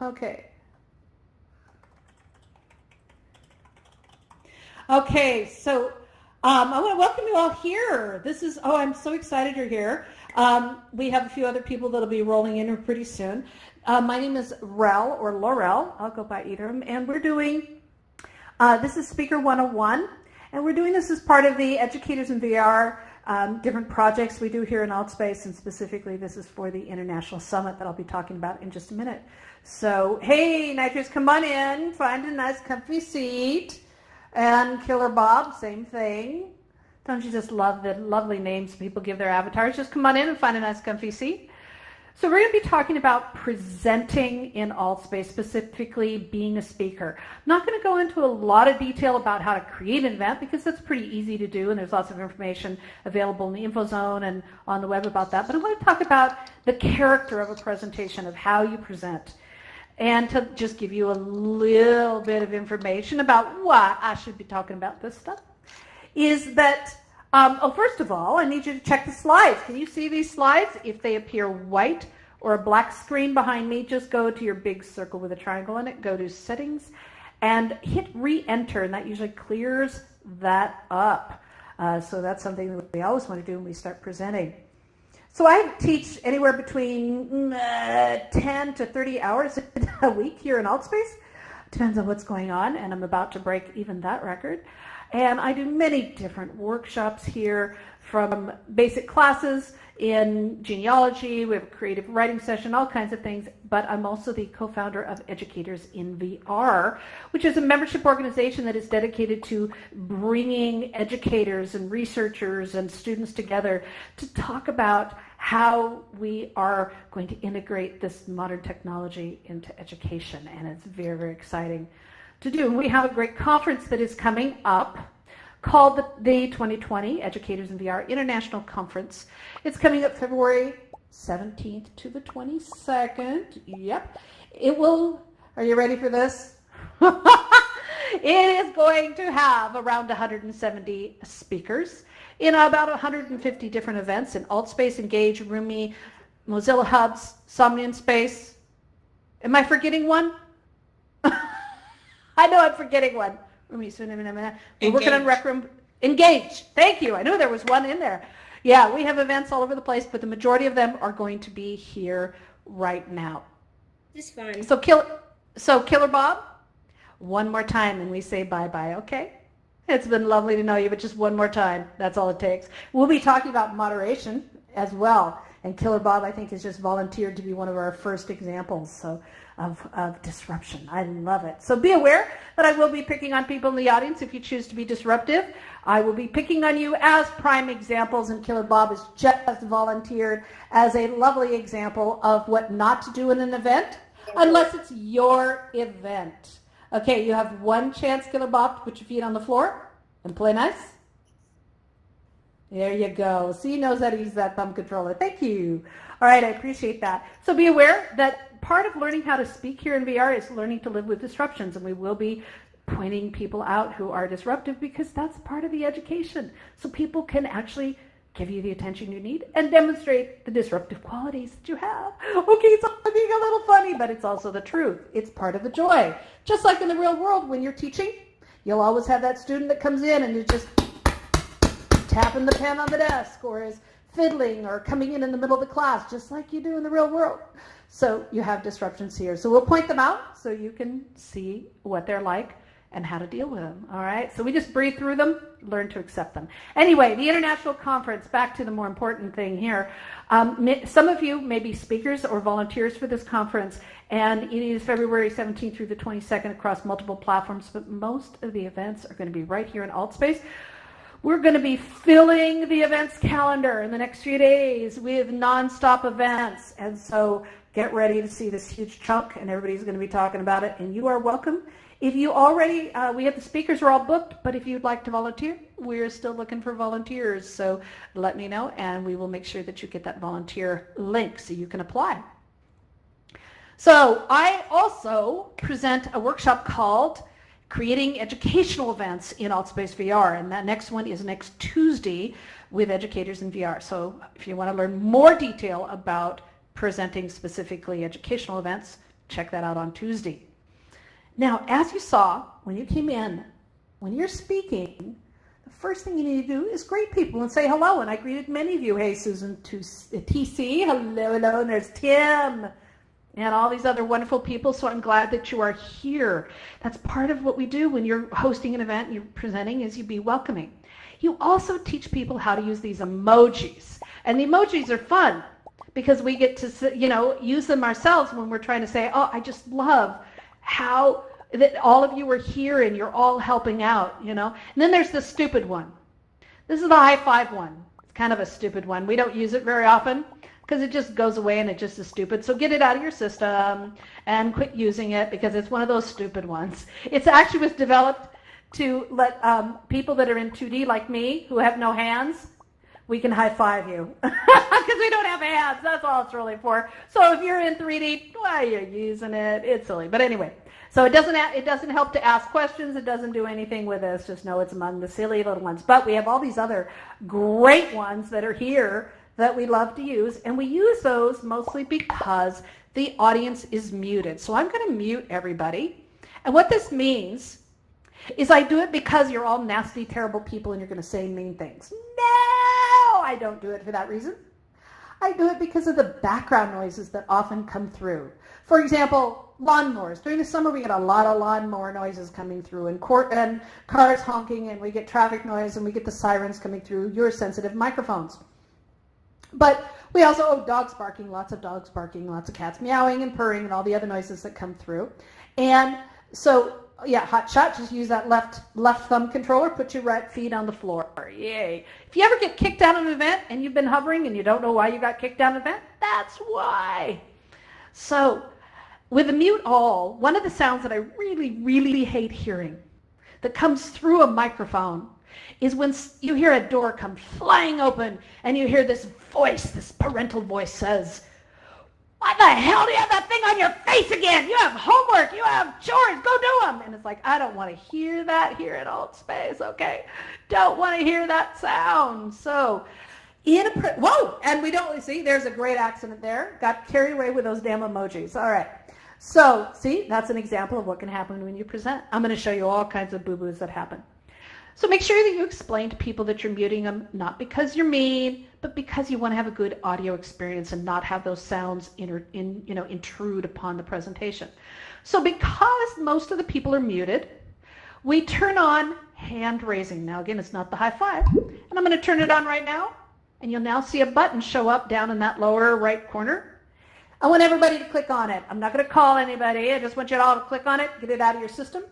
Okay. Okay, so I want to welcome you all here. This is, oh, I'm so excited you're here. We have a few other people that'll be rolling in pretty soon. My name is Rel, or Laurel. I'll go by either of them. And we're doing, this is Speaker 101. And we're doing this as part of the Educators in VR different projects we do here in Altspace. And specifically, this is for the International Summit that I'll be talking about in just a minute. So, hey, Nitrous, come on in. Find a nice comfy seat. And Killer Bob, same thing. Don't you just love the lovely names people give their avatars? Just come on in and find a nice comfy seat. So we're going to be talking about presenting in Altspace, specifically being a speaker. I'm not going to go into a lot of detail about how to create an event because that's pretty easy to do and there's lots of information available in the info zone and on the web about that. But I want to talk about the character of a presentation, of how you present. And to just give you a little bit of information about why I should be talking about this stuff, is that, first of all, I need you to check the slides. Can you see these slides? If they appear white or a black screen behind me, just go to your big circle with a triangle in it, go to Settings, and hit Re-enter, and that usually clears that up. So that's something that we always want to do when we start presenting. So I teach anywhere between 10 to 30 hours a week here in Altspace. Depends on what's going on, and I'm about to break even that record. And I do many different workshops here, from basic classes in genealogy, we have a creative writing session, all kinds of things, but I'm also the co-founder of Educators in VR, which is a membership organization that is dedicated to bringing educators and researchers and students together to talk about how we are going to integrate this modern technology into education, and it's very, very exciting to do. And we have a great conference that is coming up called the 2020 Educators in VR International Conference. It's coming up February 17th to the 22nd. Yep. It will, are you ready for this? It is going to have around 170 speakers in about 150 different events in Altspace, Engage, Rumi, Mozilla Hubs, Somnium Space. Am I forgetting one? I know I'm forgetting one. We're working on Rec Room. Engage. Thank you. I knew there was one in there. Yeah, we have events all over the place, but the majority of them are going to be here right now. It's fun. So Killer Bob, one more time and we say bye-bye, okay? It's been lovely to know you, but just one more time. That's all it takes. We'll be talking about moderation as well. And Killer Bob, I think, has just volunteered to be one of our first examples of disruption. I love it. So be aware that I will be picking on people in the audience if you choose to be disruptive. I will be picking on you as prime examples, and Killer Bob has just volunteered as a lovely example of what not to do in an event, unless it's your event. Okay, you have one chance, Killer Bob, to put your feet on the floor and play nice. There you go. See, he knows how to use that thumb controller. Thank you. All right, I appreciate that. So be aware that part of learning how to speak here in VR is learning to live with disruptions, and we will be pointing people out who are disruptive because that's part of the education. So people can actually give you the attention you need and demonstrate the disruptive qualities that you have. Okay, so I'm being a little funny, but it's also the truth. It's part of the joy. Just like in the real world, when you're teaching, you'll always have that student that comes in and is just tapping the pen on the desk, or is fiddling, or coming in the middle of the class, just like you do in the real world. So you have disruptions here. So we'll point them out so you can see what they're like and how to deal with them. All right, so we just breathe through them, learn to accept them. Anyway, the International Conference, back to the more important thing here. Some of you may be speakers or volunteers for this conference, and it is February 17th through the 22nd across multiple platforms, but most of the events are going to be right here in Altspace. We're going to be filling the events calendar in the next few days with nonstop events, and so get ready to see this huge chunk, and everybody's going to be talking about it, and you are welcome. If you already, we have the speakers are all booked, but if you'd like to volunteer, we're still looking for volunteers. So let me know, and we will make sure that you get that volunteer link so you can apply. So I also present a workshop called Creating Educational Events in Altspace VR, and that next one is next Tuesday with Educators in VR. So if you want to learn more detail about presenting specifically educational events, check that out on Tuesday. Now, as you saw when you came in, when you're speaking, the first thing you need to do is greet people and say hello. And I greeted many of you. Hey, Susan, TC, hello, and there's Tim, and all these other wonderful people. So I'm glad that you are here. That's part of what we do when you're hosting an event and you're presenting, is you be welcoming. You also teach people how to use these emojis. And the emojis are fun because we get to, use them ourselves when we're trying to say, oh, I just love how that all of you are here and you're all helping out, And then there's the stupid one. This is the high five one. It's kind of a stupid one. We don't use it very often because it just goes away and it just is stupid. So get it out of your system and quit using it because it's one of those stupid ones. It actually was developed to let people that are in 2D like me who have no hands, we can high five you because we don't have hands. That's all it's really for. So if you're in 3D, why are you using it? It's silly. But anyway, so it doesn't help to ask questions. It doesn't do anything with us. Just know it's among the silly little ones. But we have all these other great ones that are here that we love to use, and we use those mostly because the audience is muted. So I'm going to mute everybody. And what this means is I do it because you're all nasty, terrible people and you're going to say mean things. No, I don't do it for that reason. I do it because of the background noises that often come through. For example, lawnmowers. During the summer, we get a lot of lawnmower noises coming through and cars honking, and we get traffic noise, and we get the sirens coming through your sensitive microphones. But we also, dogs barking, lots of cats meowing and purring and all the other noises that come through. And so, yeah, hot shot, just use that left thumb controller, put your right feet on the floor. Yay. If you ever get kicked out of an event and you've been hovering and you don't know why you got kicked out of an event, that's why. So with the mute all, one of the sounds that I really, really hate hearing that comes through a microphone is when you hear a door come flying open and you hear this voice, this parental voice says, "What the hell do you have that thing on your face again? You have homework, you have chores, go do them." And it's like, I don't want to hear that here at Alt Space, okay? Don't want to hear that sound. So, whoa, and we don't, see, there's a great accident there. Got carried away with those damn emojis. All right. So, see, that's an example of what can happen when you present. I'm going to show you all kinds of boo-boos that happen. So make sure that you explain to people that you're muting them, not because you're mean, but because you want to have a good audio experience and not have those sounds intrude upon the presentation. So because most of the people are muted, we turn on hand raising. Now again, it's not the high five, and I'm going to turn it on right now, and you'll now see a button show up down in that lower right corner. I want everybody to click on it. I'm not going to call anybody. I just want you all to click on it, get it out of your system.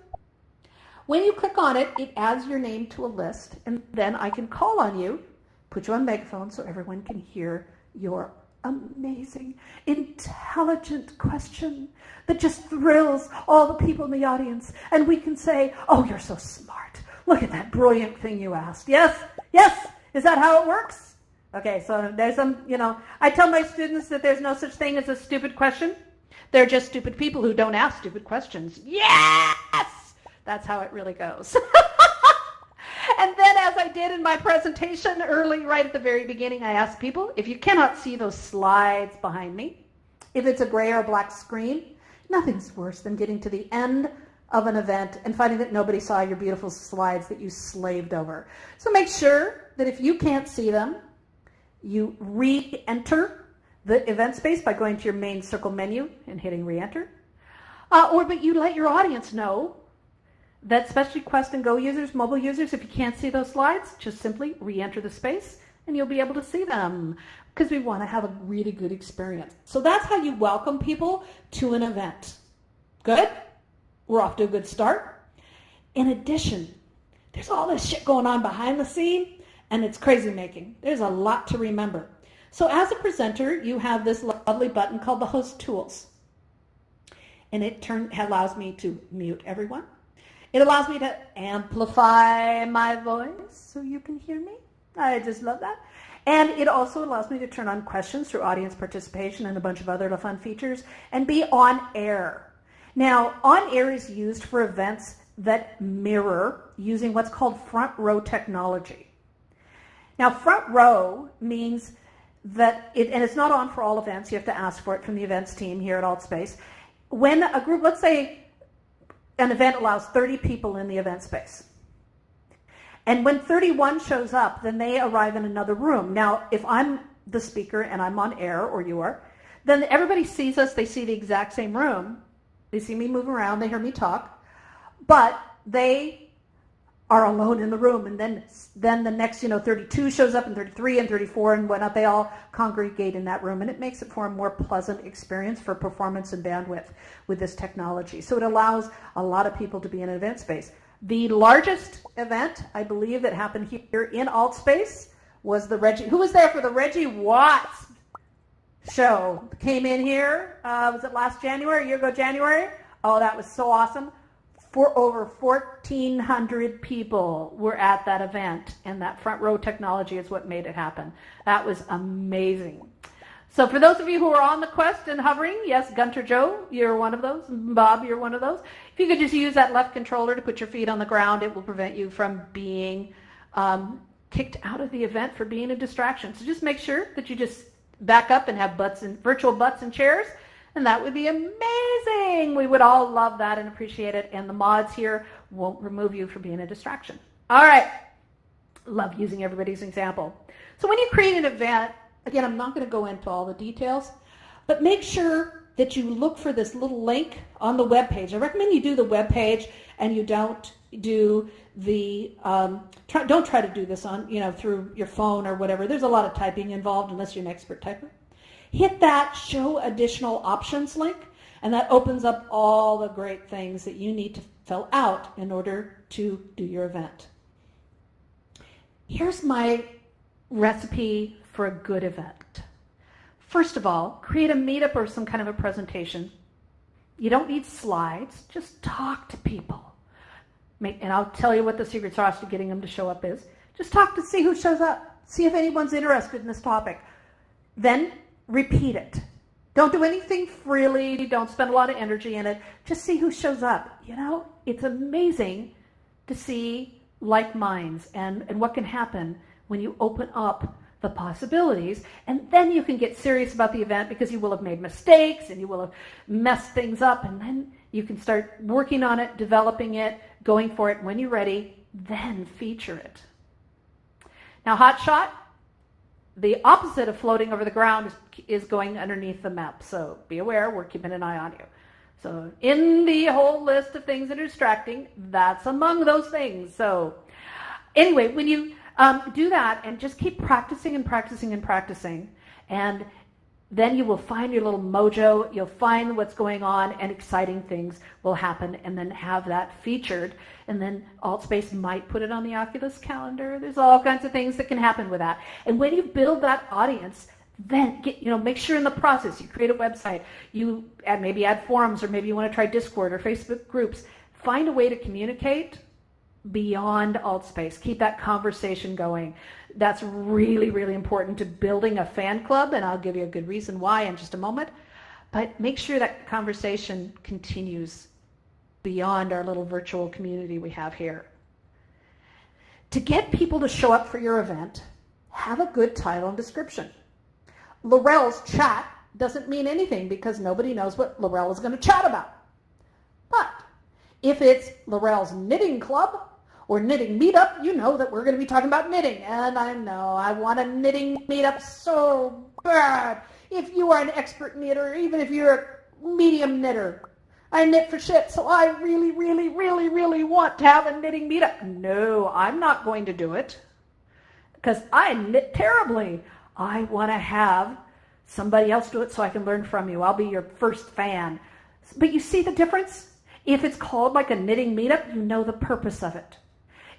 When you click on it, it adds your name to a list, and then I can call on you, put you on megaphone so everyone can hear your amazing, intelligent question that just thrills all the people in the audience. And we can say, "Oh, you're so smart. Look at that brilliant thing you asked." Yes? Yes? Is that how it works? Okay, so there's I tell my students that there's no such thing as a stupid question. They're just stupid people who don't ask stupid questions. Yes! That's how it really goes. And then, as I did in my presentation early, right at the very beginning, I asked people, if you cannot see those slides behind me, if it's a gray or black screen, nothing's worse than getting to the end of an event and finding that nobody saw your beautiful slides that you slaved over. So make sure that if you can't see them, you re-enter the event space by going to your main circle menu and hitting re-enter. But you let your audience know that especially Quest and Go users, mobile users, if you can't see those slides, just simply re-enter the space and you'll be able to see them because we want to have a really good experience. So that's how you welcome people to an event. Good? We're off to a good start. In addition, there's all this shit going on behind the scene and it's crazy making. There's a lot to remember. So as a presenter, you have this lovely button called the Host Tools. And it allows me to mute everyone. It allows me to amplify my voice so you can hear me. I just love that. And it also allows me to turn on questions through audience participation and a bunch of other fun features and be on air. Now, on air is used for events that mirror using what's called front row technology. Now, front row means that and it's not on for all events. You have to ask for it from the events team here at AltSpace. when a group, let's say an event allows 30 people in the event space. And when 31 shows up, then they arrive in another room. Now, if I'm the speaker and I'm on air, or you are, then everybody sees us, they see the exact same room, they see me move around, they hear me talk, but they are alone in the room, and then the next, 32 shows up, and 33 and 34 and whatnot, they all congregate in that room, and it makes it for a more pleasant experience for performance and bandwidth with this technology. So it allows a lot of people to be in an event space. The largest event, I believe, that happened here in AltSpace was the Reggie. Who was there for the Reggie Watts show? Came in here, was it last January, a year ago January? Oh, that was so awesome. For over 1,400 people were at that event, and that front row technology is what made it happen. That was amazing. So for those of you who are on the quest and hovering, yes, Gunter Joe, you're one of those. Bob, you're one of those. If you could just use that left controller to put your feet on the ground, it will prevent you from being kicked out of the event for being a distraction. So just make sure that you just back up and have virtual butts and chairs, and that would be amazing. We would all love that and appreciate it, and the mods here won't remove you for being a distraction. All right. Love using everybody's example. So when you create an event, again, I'm not going to go into all the details, but make sure that you look for this little link on the web page. I recommend you do the web page and you don't do the don't try to do this on through your phone or whatever. There's a lot of typing involved unless you're an expert typer. Hit that show additional options link, and that opens up all the great things that you need to fill out in order to do your event. Here's my recipe for a good event. First of all, create a meetup or some kind of a presentation. You don't need slides, just talk to people. And I'll tell you what the secret sauce to getting them to show up is. Just talk to see who shows up. See if anyone's interested in this topic. Then repeat it. Don't do anything freely. Don't spend a lot of energy in it. Just see who shows up. It's amazing to see like minds and what can happen when you open up the possibilities, and then you can get serious about the event because you will have made mistakes and you will have messed things up, and then you can start working on it, developing it, going for it when you're ready, then feature it. Now, hot shot, the opposite of floating over the ground is going underneath the map, so be aware, we're keeping an eye on you. So in the whole list of things that are distracting, that's among those things. So anyway, when you do that and just keep practicing and practicing and practicing, and then you will find your little mojo, you'll find what's going on, and exciting things will happen, and then have that featured, and then AltSpace might put it on the Oculus calendar. There's all kinds of things that can happen with that. And when you build that audience, then make sure in the process you create a website, you maybe add forums, or maybe you want to try Discord or Facebook groups. Find a way to communicate beyond AltSpace. Keep that conversation going. That's really, really important to building a fan club, and I'll give you a good reason why in just a moment. But make sure that conversation continues beyond our little virtual community we have here. To get people to show up for your event, have a good title and description. Laurel's chat doesn't mean anything because nobody knows what Laurel is going to chat about. But if it's Laurel's knitting club or knitting meetup, you know that we're going to be talking about knitting. And I know I want a knitting meetup so bad. If you are an expert knitter, even if you're a medium knitter, I knit for shit, so I really, really, really, really want to have a knitting meetup. No, I'm not going to do it because I knit terribly. I want to have somebody else do it so I can learn from you. I'll be your first fan. But you see the difference? If it's called like a knitting meetup, you know the purpose of it.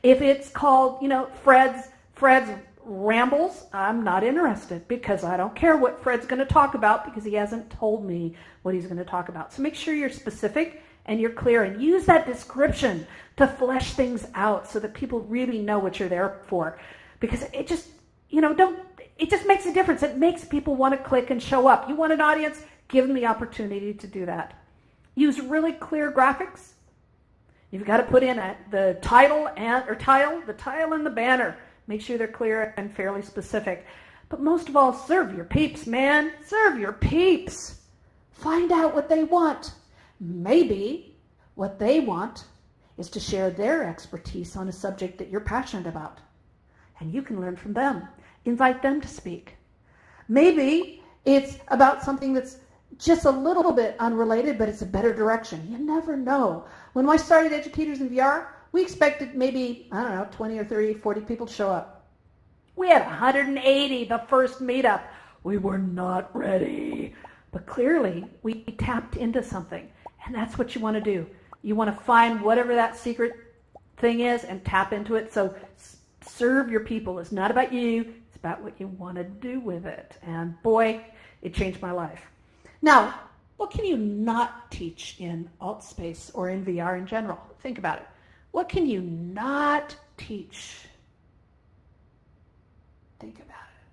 If it's called, Fred's Rambles, I'm not interested because I don't care what Fred's going to talk about because he hasn't told me what he's going to talk about. So make sure you're specific and you're clear, and use that description to flesh things out so that people really know what you're there for. Because it just, it just makes a difference. It makes people want to click and show up. You want an audience? Give them the opportunity to do that. Use really clear graphics. You've got to put in the title and the banner. Make sure they're clear and fairly specific. But most of all, serve your peeps, man. Serve your peeps. Find out what they want. Maybe what they want is to share their expertise on a subject that you're passionate about. And you can learn from them. Invite them to speak. Maybe it's about something that's just a little bit unrelated, but it's a better direction. You never know. When I started Educators in VR, we expected maybe, 20 or 30, 40 people to show up. We had 180 the first meetup. We were not ready. But clearly, we tapped into something. And that's what you want to do. You want to find whatever that secret thing is and tap into it. So serve your people. It's not about you. It's about what you want to do with it. And boy, it changed my life. Now, what can you not teach in AltSpace or in VR in general? Think about it. What can you not teach? Think about it.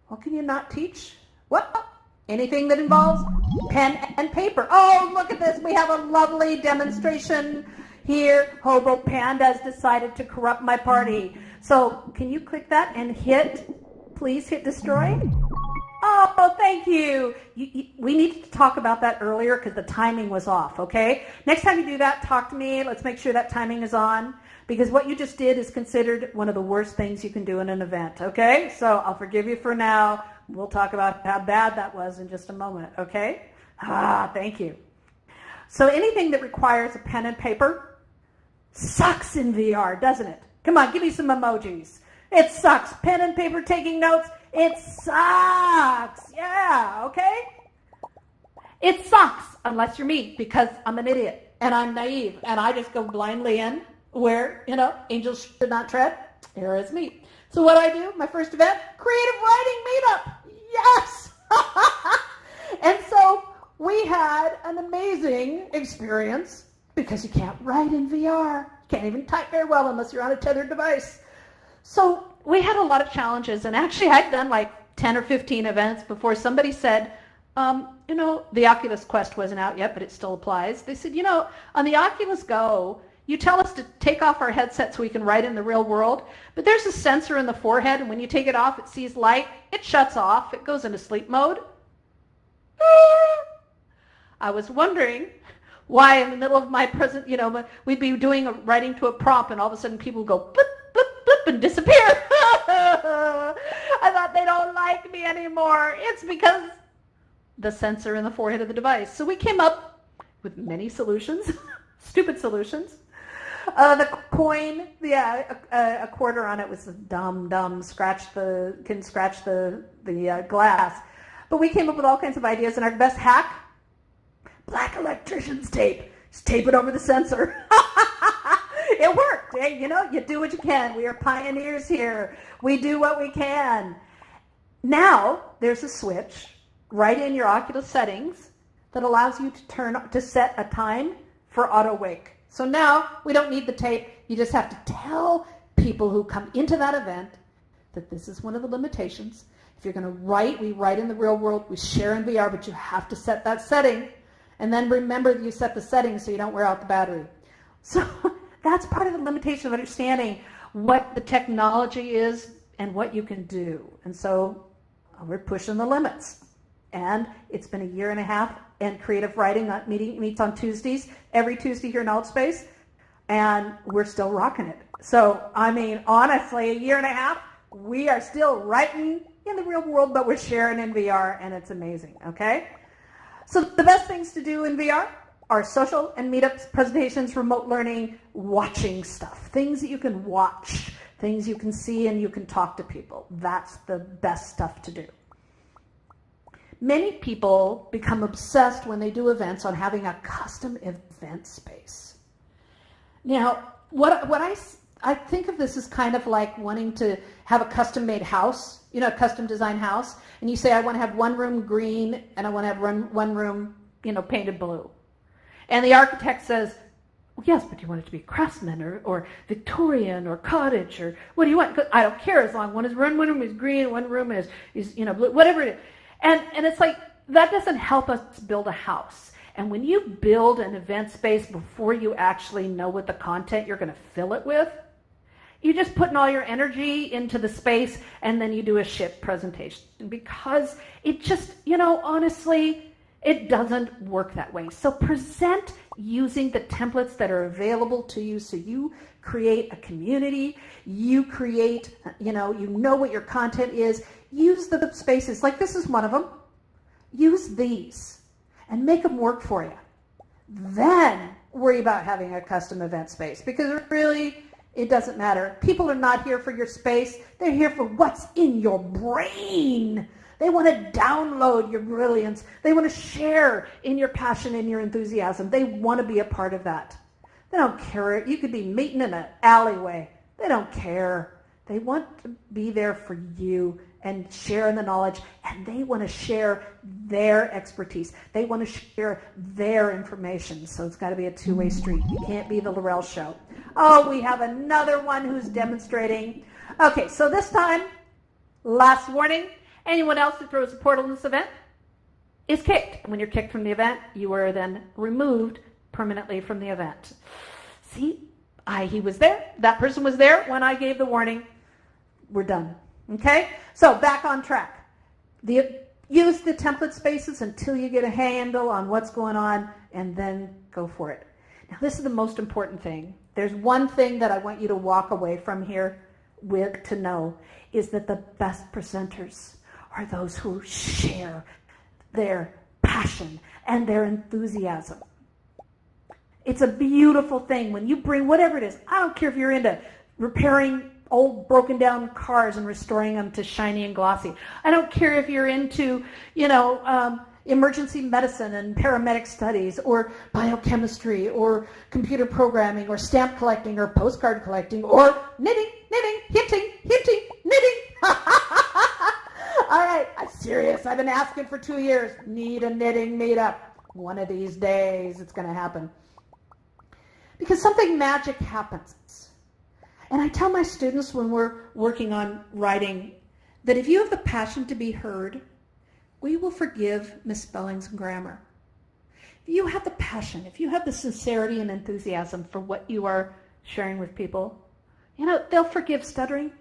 What can you not teach? What? Anything that involves pen and paper. Oh, look at this. We have a lovely demonstration here. Hobo Pandas decided to corrupt my party. So can you click that and please hit destroy? Oh, thank you. We needed to talk about that earlier because the timing was off, okay? Next time you do that, talk to me. Let's make sure that timing is on, because what you just did is considered one of the worst things you can do in an event, okay? So I'll forgive you for now. We'll talk about how bad that was in just a moment, okay? Thank you. So anything that requires a pen and paper sucks in VR, doesn't it? Come on, give me some emojis. It sucks. Pen and paper taking notes. It sucks. Yeah, okay? It sucks unless you're me, because I'm an idiot and I'm naive and I just go blindly in where, angels should not tread. Here is me. So what do? My first event, creative writing meetup. Yes. And so we had an amazing experience because you can't write in VR. You can't even type very well unless you're on a tethered device. So we had a lot of challenges, and actually I'd done like 10 or 15 events before somebody said, the Oculus Quest wasn't out yet, but it still applies. They said, on the Oculus Go, you tell us to take off our headset so we can write in the real world, but there's a sensor in the forehead, and when you take it off, it sees light, it shuts off, it goes into sleep mode. I was wondering why in the middle of my present, we'd be writing to a prompt, and all of a sudden people go blip, blip, blip, and disappear. I thought they don't like me anymore. It's because the sensor in the forehead of the device. So we came up with many solutions, stupid solutions. The coin, a quarter on it was dumb, can scratch the glass. But we came up with all kinds of ideas, and our best hack, black electrician's tape. Just tape it over the sensor. It worked. Hey, you do what you can. We are pioneers here. We do what we can. Now there's a switch right in your Oculus settings that allows you to set a time for auto wake. So now we don't need the tape. You just have to tell people who come into that event that this is one of the limitations. If you're going to write, we write in the real world, we share in VR, but you have to set that setting. And then remember that you set the settings so you don't wear out the battery. So that's part of the limitation of understanding what the technology is and what you can do. And so we're pushing the limits. And it's been a year and a half, and creative writing meets on Tuesdays, every Tuesday here in AltSpace, and we're still rocking it. So, honestly, a year and a half, we are still writing in the real world, but we're sharing in VR, and it's amazing, okay? So the best things to do in VR are social and meetups, presentations, remote learning, watching stuff, things that you can watch, things you can see, and you can talk to people. That's the best stuff to do. Many people become obsessed when they do events on having a custom event space. Now, what I think of this as kind of like wanting to have a custom-made house, a custom design house, and you say, I want to have one room green and I want to have one room, painted blue. And the architect says, well, yes, but you want it to be craftsman or Victorian or cottage, or what do you want? I don't care, as long as one room is green, one room is blue, whatever it is. And it's like, that doesn't help us build a house. And when you build an event space before you actually know what the content you're going to fill it with, you're just putting all your energy into the space, and then you do a shit presentation. Because it just, honestly, It doesn't work that way. So present using the templates that are available to you. So you create a community, you create, you know what your content is. Use the spaces, like this is one of them. Use these and make them work for you. Then worry about having a custom event space, because really, it doesn't matter. People are not here for your space. They're here for what's in your brain. They want to download your brilliance. They want to share in your passion and your enthusiasm. They want to be a part of that. They don't care. You could be meeting in an alleyway. They don't care. They want to be there for you and share in the knowledge, and they want to share their expertise. They want to share their information. So it's got to be a two-way street. You can't be the Laurel Show. Oh, we have another one who's demonstrating. Okay, so this time, last warning, anyone else who throws a portal in this event is kicked. When you're kicked from the event, you are then removed permanently from the event. See, he was there. That person was there when I gave the warning. We're done. Okay? So back on track. Use the template spaces until you get a handle on what's going on, and then go for it. Now, this is the most important thing. There's one thing that I want you to walk away from here with to know, is that the best presenters are those who share their passion and their enthusiasm. It's a beautiful thing when you bring whatever it is. I don't care if you're into repairing old broken down cars and restoring them to shiny and glossy. I don't care if you're into, emergency medicine and paramedic studies, or biochemistry, or computer programming, or stamp collecting, or postcard collecting, or knitting, hinting, knitting. All right, I'm serious. I've been asking for 2 years. Need a knitting meetup. One of these days it's going to happen. Because something magic happens. And I tell my students when we're working on writing that if you have the passion to be heard, we will forgive misspellings and grammar. If you have the passion, if you have the sincerity and enthusiasm for what you are sharing with people, they'll forgive stuttering.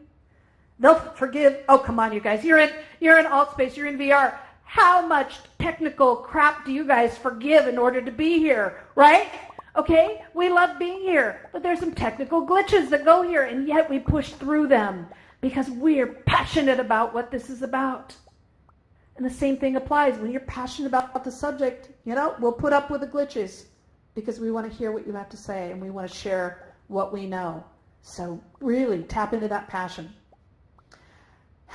They'll forgive, oh, come on, you guys. You're in Altspace, you're in VR. How much technical crap do you guys forgive in order to be here, right? Okay, we love being here, but there's some technical glitches that go here, and yet we push through them because we're passionate about what this is about. And the same thing applies. When you're passionate about the subject, we'll put up with the glitches because we want to hear what you have to say, and we want to share what we know. So really tap into that passion.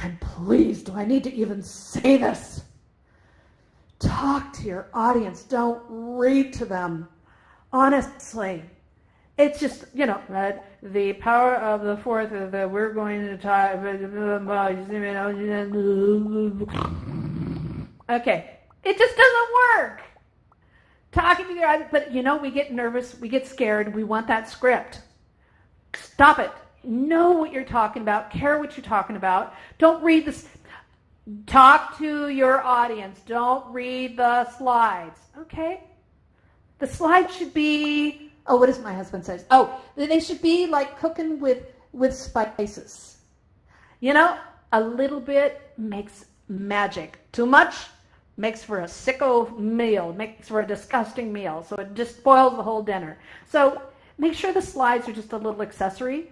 And please, do I need to even say this? Talk to your audience. Don't read to them. Honestly, it's just, the power of the fourth is that we're going to talk. Okay, it just doesn't work. Talking to your audience, but we get nervous, we get scared, we want that script. Stop it. Know what you're talking about. Care what you're talking about. Don't read this. Talk to your audience. Don't read the slides. Okay? The slides should be, what does my husband say? They should be like cooking with spices. A little bit makes magic. Too much makes for a sicko meal, makes for a disgusting meal. So it just spoils the whole dinner. So make sure the slides are just a little accessory,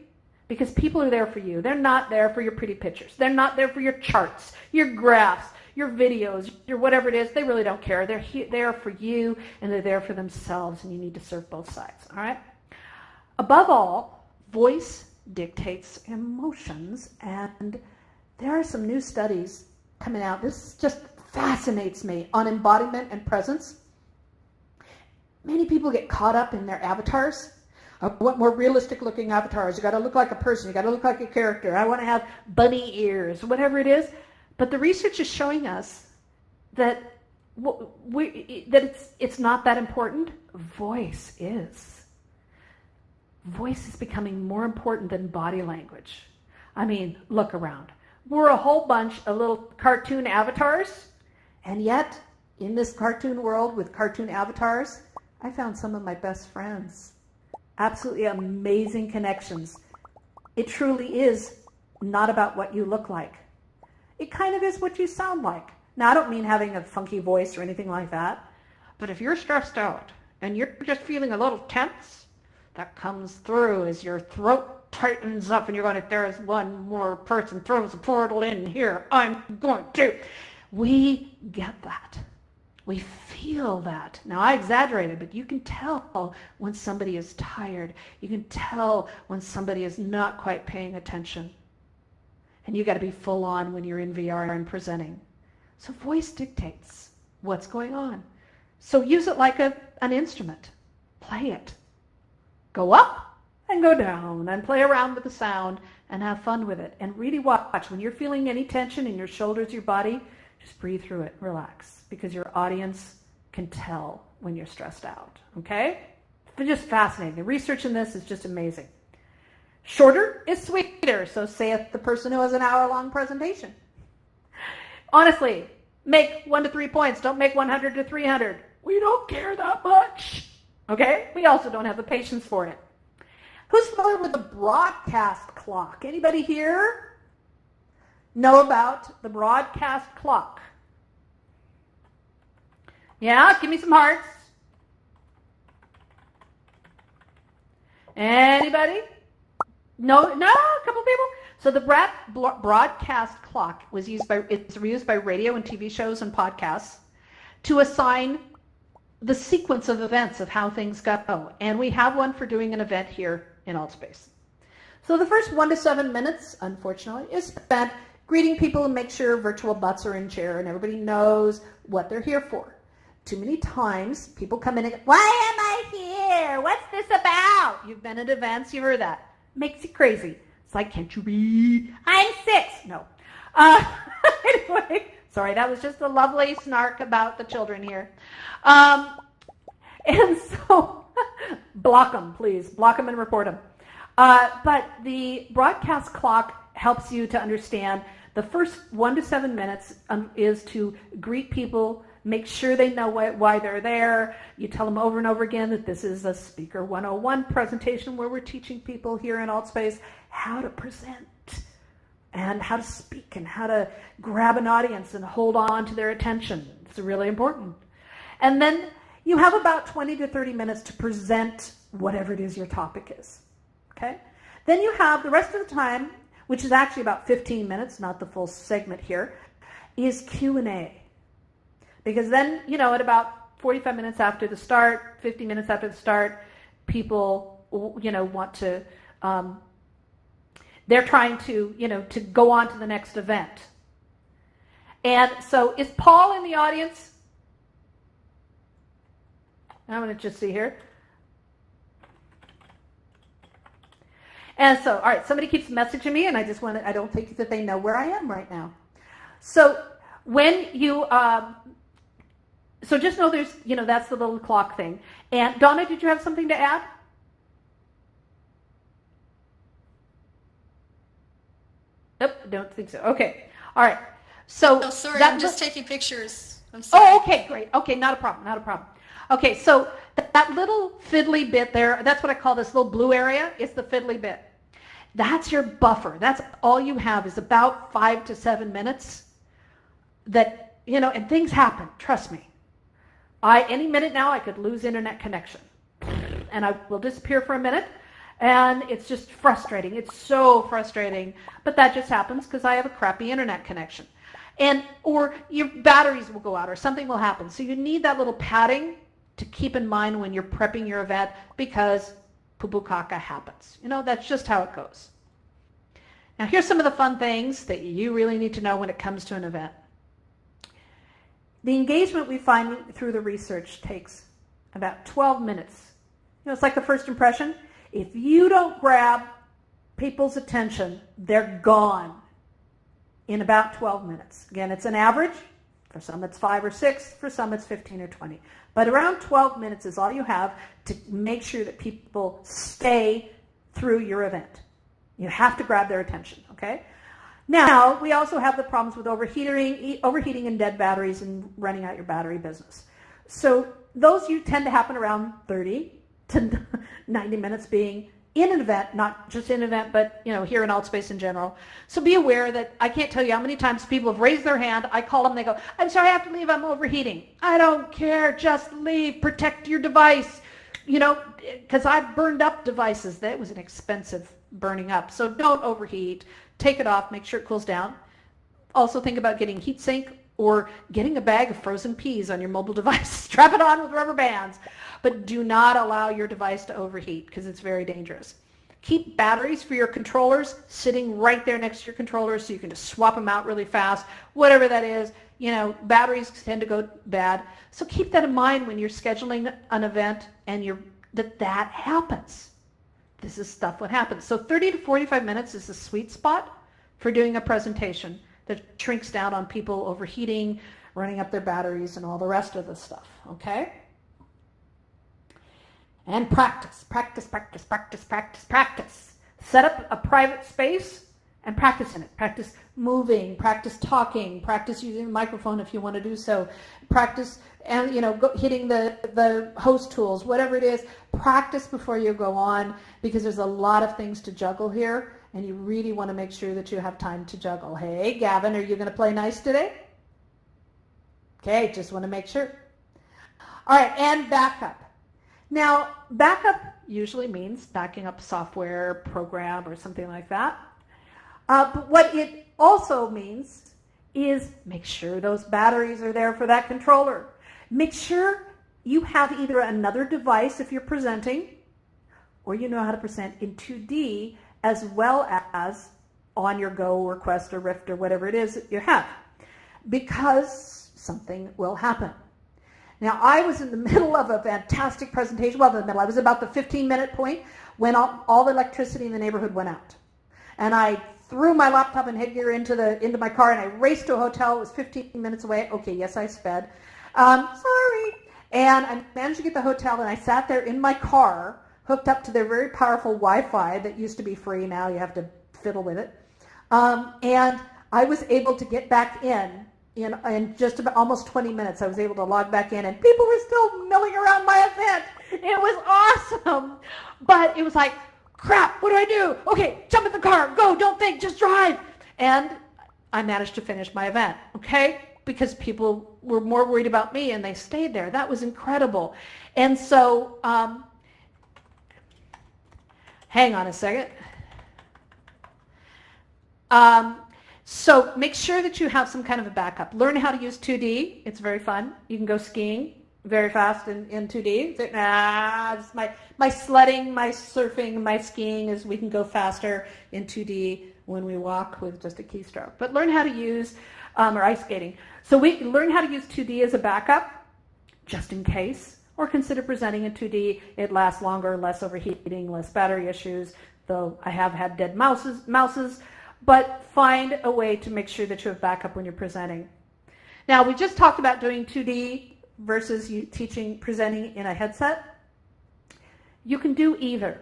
because people are there for you. They're not there for your pretty pictures. They're not there for your charts, your graphs, your videos, your whatever it is. They really don't care. They're there for you, and they're there for themselves, and you need to serve both sides. All right? Above all, voice dictates emotions, and there are some new studies coming out. This just fascinates me on embodiment and presence. Many people get caught up in their avatars. I want more realistic looking avatars. You got to look like a person. You got to look like a character. I want to have bunny ears, whatever it is. But the research is showing us that it's not that important. Voice is. Voice is becoming more important than body language. I mean, look around. We're a whole bunch of little cartoon avatars, and yet in this cartoon world with cartoon avatars, I found some of my best friends. Absolutely amazing connections. It truly is not about what you look like. It kind of is what you sound like. Now, I don't mean having a funky voice or anything like that, but if you're stressed out and you're just feeling a little tense, that comes through as your throat tightens up and you're going, if there's one more person throws a portal in here, I'm going to. We get that. We feel that. Now, I exaggerated, but you can tell when somebody is tired. You can tell when somebody is not quite paying attention. And you got to be full on when you're in VR and presenting. So voice dictates what's going on. So use it like an instrument. Play it. Go up and go down and play around with the sound and have fun with it. And really watch. When you're feeling any tension in your shoulders, your body, just breathe through it. Relax. Because your audience can tell when you're stressed out. Okay? It's just fascinating. The research in this is just amazing. Shorter is sweeter, so saith the person who has an hour-long presentation. Honestly, make 1 to 3 points. Don't make 100 to 300. We don't care that much. Okay? We also don't have the patience for it. Who's familiar with the broadcast clock? Anybody here know about the broadcast clock? Yeah, give me some hearts. Anybody? No, a couple people. So the broadcast clock it's used by radio and TV shows and podcasts to assign the sequence of events of how things go. And we have one for doing an event here in AltSpace. So the first 1 to 7 minutes, unfortunately, is spent greeting people and make sure virtual butts are in chair and everybody knows what they're here for. Too many times people come in and go, why am I here? What's this about? You've been at events, you've heard that. Makes you crazy. It's like, can't you read? I'm 6. No. Anyway, sorry, that was just a lovely snark about the children here. And so, block them, please. Block them and report them. But the broadcast clock helps you to understand the first 1 to 7 minutes is to greet people, make sure they know why they're there. You tell them over and over again that this is a Speaker 101 presentation where we're teaching people here in AltSpace how to present and how to speak and how to grab an audience and hold on to their attention. It's really important. And then you have about 20 to 30 minutes to present whatever it is your topic is. Okay? Then you have the rest of the time, which is actually about 15 minutes, not the full segment here, is Q&A. Because then, at about 45 minutes after the start, 50 minutes after the start, people, want to, they're trying to, to go on to the next event. And so is Paul in the audience? I'm going to just see here. And so, all right, somebody keeps messaging me, and I don't think that they know where I am right now. So when you, so just know there's, that's the little clock thing. And Donna, did you have something to add? Nope, don't think so. Okay, all right. So, oh, sorry, I'm just taking pictures. I'm sorry. Oh, okay, great. Okay, not a problem. Okay, so that little fiddly bit there, that's what I call this little blue area. It's the fiddly bit. That's your buffer. That's all you have is about 5 to 7 minutes that, and things happen. Trust me. Any minute now I could lose internet connection and I will disappear for a minute, and it's just frustrating. It's so frustrating, but that just happens because I have a crappy internet connection. Or your batteries will go out or something will happen. So you need that little padding to keep in mind when you're prepping your event, because poo-poo caca happens. That's just how it goes. Now here's some of the fun things that you really need to know when it comes to an event. The engagement we find through the research takes about 12 minutes. It's like the first impression. If you don't grab people's attention, they're gone in about 12 minutes. Again, it's an average. For some it's 5 or 6. For some it's 15 or 20. But around 12 minutes is all you have to make sure that people stay through your event. You have to grab their attention, okay? Now, we also have the problems with overheating and dead batteries and running out your battery business. So those tend to happen around 30 to 90 minutes being in an event, not just in an event, but here in Altspace in general. So be aware that I can't tell you how many times people have raised their hand. I call them, they go, I'm sorry, I have to leave, I'm overheating. I don't care, just leave, protect your device. Because I've burned up devices. That was an expensive burning up. So don't overheat. Take it off, make sure it cools down. Also think about getting heat sink or getting a bag of frozen peas on your mobile device. Strap it on with rubber bands. But do not allow your device to overheat because it's very dangerous. Keep batteries for your controllers sitting right there next to your controllers so you can just swap them out really fast. Whatever that is, batteries tend to go bad. So keep that in mind when you're scheduling an event and that happens. This is stuff what happens. So 30 to 45 minutes is the sweet spot for doing a presentation that shrinks down on people overheating, running up their batteries, and all the rest of the stuff, okay? And practice, practice, practice, practice, practice, practice. Set up a private space and practice in it. Practice moving, practice talking, practice using a microphone if you want to do so. Practice and hitting the host tools, whatever it is. Practice before you go on because there's a lot of things to juggle here and you really want to make sure that you have time to juggle. Hey, Gavin, are you going to play nice today? Okay, just want to make sure. All right, and backup. Now, backup usually means backing up software, program, or something like that. But what it also means is make sure those batteries are there for that controller. Make sure you have either another device if you're presenting, or you know how to present in 2D, as well as on your Go or Quest or Rift or whatever it is that you have, because something will happen. Now, I was in the middle of a fantastic presentation. Well, in the middle, I was about the 15-minute point when all the electricity in the neighborhood went out. And I threw my laptop and headgear into my car, and I raced to a hotel. It was 15 minutes away. Okay, yes, I sped. Sorry. And I managed to get the hotel, and I sat there in my car, hooked up to their very powerful Wi-Fi that used to be free. Now you have to fiddle with it. And I was able to get back in just about almost 20 minutes. I was able to log back in, and people were still milling around my event. It was awesome. But it was like, crap, what do I do? Okay, jump in the car, go, don't think, just drive. And I managed to finish my event, okay? Because people were more worried about me, and they stayed there. That was incredible. And so, hang on a second. So make sure that you have some kind of a backup. Learn how to use 2D. It's very fun. You can go skiing very fast in 2D. It's my sledding, my surfing, my skiing is we can go faster in 2D when we walk with just a keystroke. But learn how to use, or ice skating. So we can learn how to use 2D as a backup, just in case, or consider presenting in 2D. It lasts longer, less overheating, less battery issues, though I have had dead mouses, but find a way to make sure that you have backup when you're presenting. Now, we just talked about doing 2D versus you presenting in a headset. You can do either.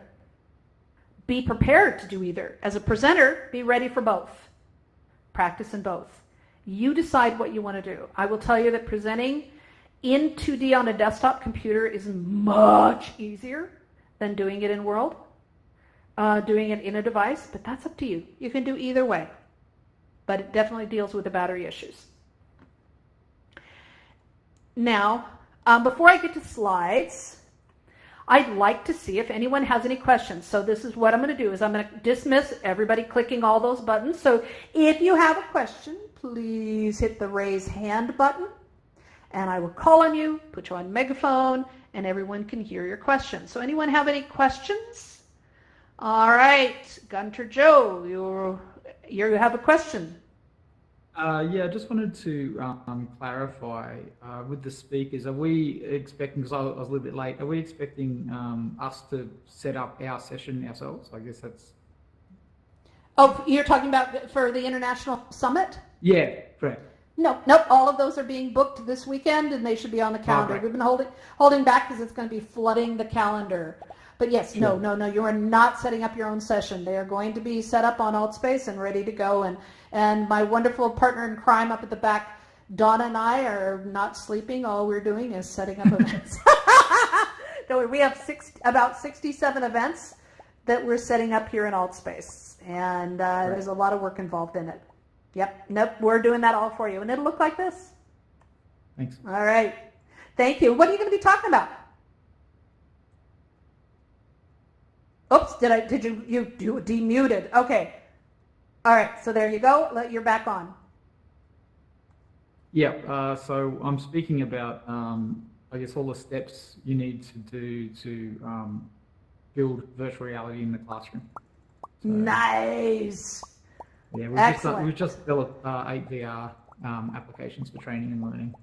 Be prepared to do either. As a presenter, be ready for both. Practice in both. You decide what you want to do. I will tell you that presenting in 2D on a desktop computer is much easier than doing it in World, doing it in a device, but that's up to you. You can do either way, but it definitely deals with the battery issues. Now, before I get to slides, I'd like to see if anyone has any questions. So this is what I'm going to do, is I'm going to dismiss everybody clicking all those buttons. So if you have a question, please hit the raise hand button, and I will call on you, put you on megaphone, and everyone can hear your question. So anyone have any questions? All right, Gunter Joe, you have a question. Yeah, I just wanted to clarify with the speakers. Are we expecting, because I was a little bit late, are we expecting us to set up our session ourselves? I guess that's... Oh, you're talking about for the International Summit? Yeah, correct. Nope, all of those are being booked this weekend, and they should be on the calendar. Okay. We've been holding back because it's going to be flooding the calendar. But yes, sure. No, you are not setting up your own session. They are going to be set up on Altspace and ready to go. And my wonderful partner in crime up at the back, Donna, and I are not sleeping. All we're doing is setting up events. We have about 67 events that we're setting up here in AltSpace, and there's a lot of work involved in it. Yep, nope, we're doing that all for you, and it'll look like this. Thanks. All right, thank you. What are you going to be talking about? Oops, did you demuted? Okay. All right, so there you go. You're back on. Yeah, so I'm speaking about, I guess, all the steps you need to do to build virtual reality in the classroom. So, nice. Yeah, we've just developed 8 VR applications for training and learning.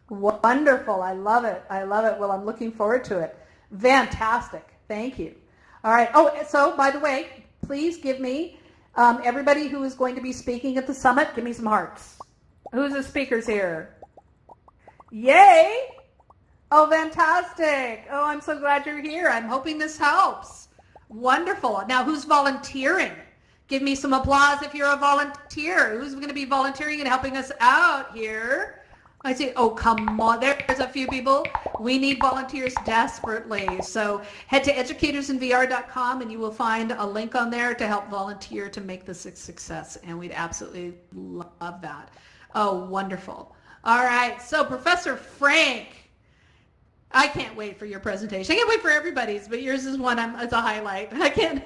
Wonderful. I love it. I love it. Well, I'm looking forward to it. Fantastic. Thank you. All right. Oh, so by the way, please give me, everybody who is going to be speaking at the summit, give me some hearts. Who's the speakers here? Yay. Oh, fantastic. Oh, I'm so glad you're here. I'm hoping this helps. Wonderful. Now, who's volunteering? Give me some applause if you're a volunteer. Who's going to be volunteering and helping us out here? I see, oh, come on, there's a few people. We need volunteers desperately. So head to educatorsinvr.com and you will find a link on there to help volunteer to make this a success. And we'd absolutely love that. Oh, wonderful. All right, so Professor Frank, I can't wait for your presentation. I can't wait for everybody's, but yours is one, it's a highlight. I can't.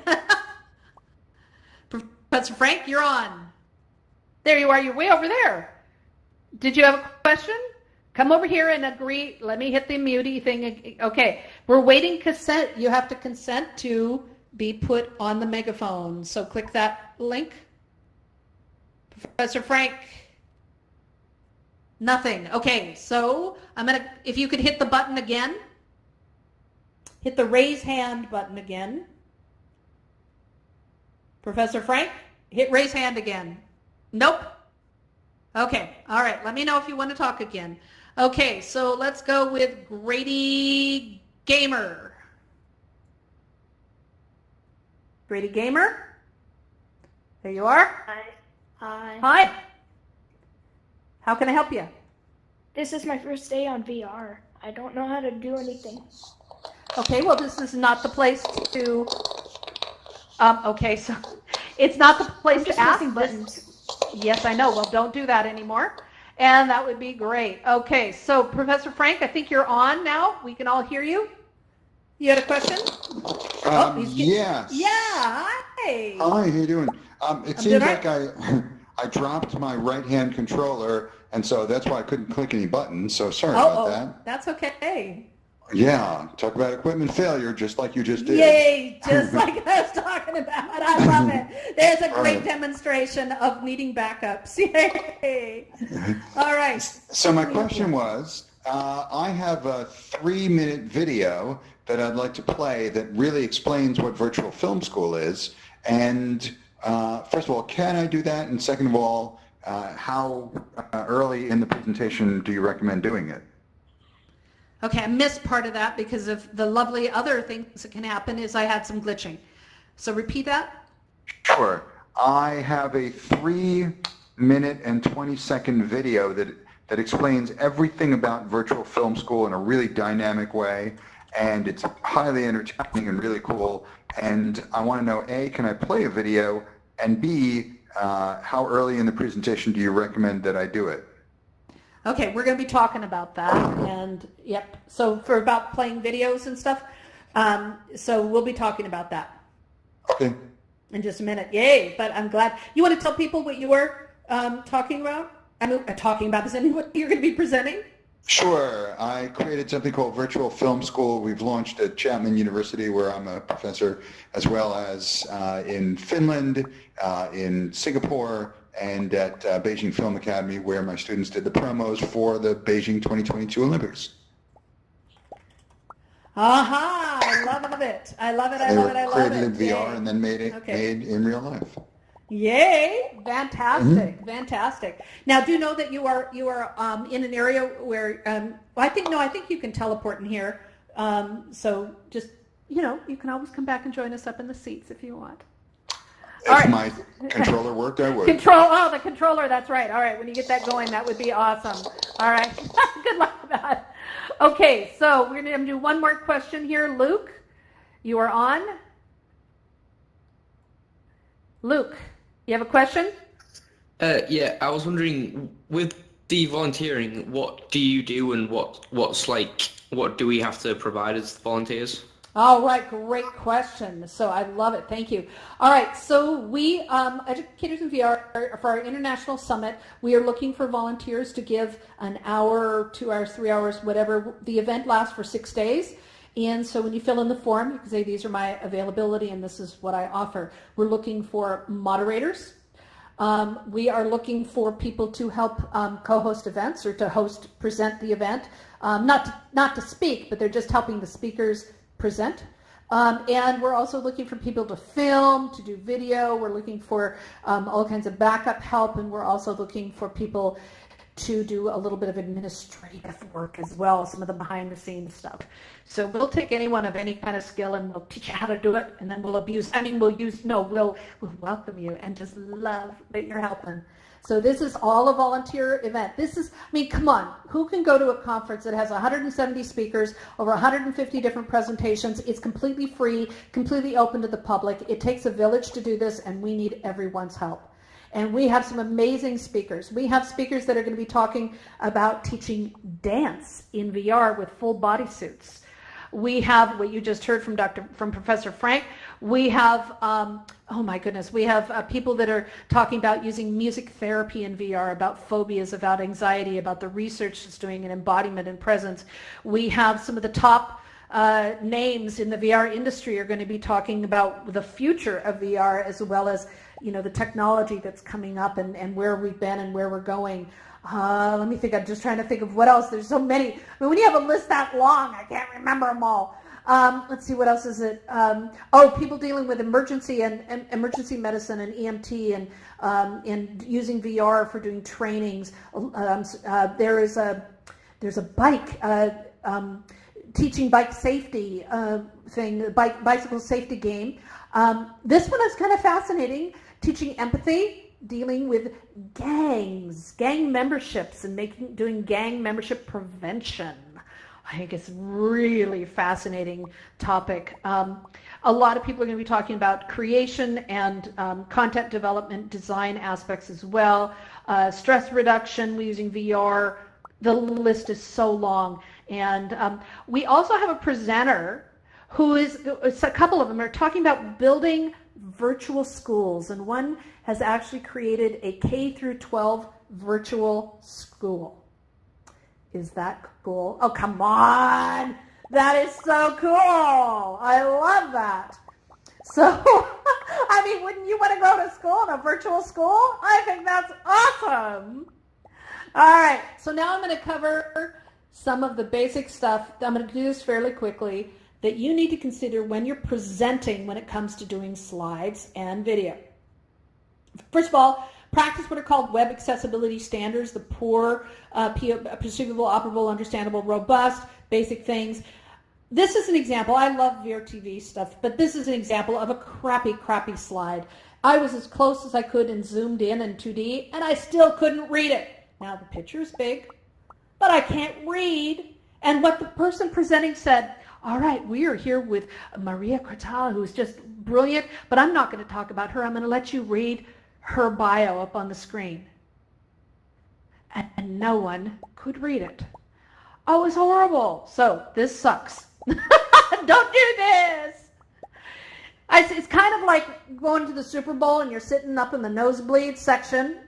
Professor Frank, you're on. There you are, you're way over there. Did you have a question? Come over here and agree. Let me hit the mutey thing. Okay, we're waiting consent. You have to consent to be put on the megaphone. So click that link. Professor Frank. Nothing. Okay, so I'm going to, if you could hit the button again. Hit the raise hand button again. Professor Frank, hit raise hand again. Nope. Okay, all right, let me know if you want to talk again. Okay, so let's go with Grady Gamer. Grady Gamer? There you are. Hi. Hi. Hi. How can I help you? This is my first day on VR. I don't know how to do anything. Okay, well, this is not the place to... okay, so it's not the place to ask. Buttons. Yes, I know. Well, don't do that anymore. And that would be great. Okay, so Professor Frank, I think you're on now. We can all hear you. You had a question? Yes. Yeah, hi. Hi, how you doing? It seems like I dropped my right-hand controller, and so that's why I couldn't click any buttons, so sorry about that. That's okay. Yeah, talk about equipment failure, just like you just did. Yay, just like I was talking about. I love it. There's a great demonstration of needing backups. Yay. All right. So my question was, I have a 3-minute video that I'd like to play that really explains what Virtual Film School is. And first of all, can I do that? And second of all, how early in the presentation do you recommend doing it? Okay, I missed part of that because of the lovely other things that can happen is I had some glitching. So repeat that. Sure. I have a 3-minute and 20-second video that explains everything about Virtual Film School in a really dynamic way, and it's highly entertaining and really cool. And I want to know, A, can I play a video, and B, how early in the presentation do you recommend that I do it? Okay, we're going to be talking about that, and yep, so for about playing videos and stuff, so we'll be talking about that. Okay. In just a minute. Yay, but I'm glad. You want to tell people what you were talking about? I mean, talking about this, and what you're going to be presenting? Sure. I created something called Virtual Film School. We've launched at Chapman University, where I'm a professor, as well as in Finland, in Singapore, and at Beijing Film Academy, where my students did the promos for the Beijing 2022 Olympics. Aha! I love it. I love it. I love it. I love it. Created in VR and then made in real life. Yay! Fantastic, fantastic. Now, do know that you are in an area where I think you can teleport in here. So just you can always come back and join us up in the seats if you want. If my controller worked, I would. The controller, that's right. All right, when you get that going, that would be awesome. All right, good luck with that. Okay, so we're going to do one more question here. Luke, you are on. Luke, you have a question? Yeah, I was wondering, with the volunteering, what do you do and what do we have to provide as volunteers? All right, great question. So I love it. Thank you. All right, so we, Educators in VR, for our International Summit, we are looking for volunteers to give an hour, 2 hours, 3 hours, whatever. The event lasts for 6 days. And so when you fill in the form, you can say, these are my availability and this is what I offer. We're looking for moderators. We are looking for people to help co-host events or to present the event. Not to speak, but they're just helping the speakers present. And we're also looking for people to film, to do video. We're looking for all kinds of backup help, and we're also looking for people to do a little bit of administrative work as well, some of the behind the scenes stuff. So we'll take anyone of any kind of skill and we'll teach you how to do it, and then we'll welcome you and just love that you're helping. So this is all a volunteer event. Come on, who can go to a conference that has 170 speakers, over 150 different presentations? It's completely free, completely open to the public. It takes a village to do this, and we need everyone's help. And we have some amazing speakers. We have speakers that are going to be talking about teaching dance in VR with full bodysuits. We have what you just heard from Professor Frank. We have, oh my goodness, we have people that are talking about using music therapy in VR, about phobias, about anxiety, about the research it's doing in embodiment and presence. We have some of the top names in the VR industry are going to be talking about the future of VR, as well as the technology that's coming up and where we've been and where we're going. Let me think. I'm just trying to think of what else. There's so many. When you have a list that long, I can't remember them all. Let's see, what else is it? People dealing with emergency and emergency medicine and EMT and using VR for doing trainings. There's a bike teaching bike safety thing, bicycle safety game. This one is kind of fascinating. Teaching empathy, dealing with gang memberships, and doing gang membership prevention. I think it's really fascinating topic. A lot of people are going to be talking about creation and content development, design aspects as well. Stress reduction using VR. The list is so long. And we also have a presenter who is, a couple of them are talking about building virtual schools, and one has actually created a K through 12 virtual school. Is that cool? Oh, come on. That is so cool. I love that. So, wouldn't you want to go to school in a virtual school? I think that's awesome. All right. So now I'm going to cover some of the basic stuff. I'm going to do this fairly quickly, that you need to consider when you're presenting when it comes to doing slides and video. First of all, practice what are called web accessibility standards, the POUR, perceivable, operable, understandable, robust, basic things. This is an example. I love VRTV stuff, but this is an example of a crappy slide. I was as close as I could and zoomed in 2D, and I still couldn't read it. Now the picture is big, but I can't read. And what the person presenting said, all right, we are here with Maria Cortala, who's just brilliant, but I'm not going to talk about her. I'm going to let you read her bio up on the screen. And no one could read it. Oh, it was horrible. So this sucks. Don't do this. It's kind of like going to the Super Bowl and you're sitting up in the nosebleed section.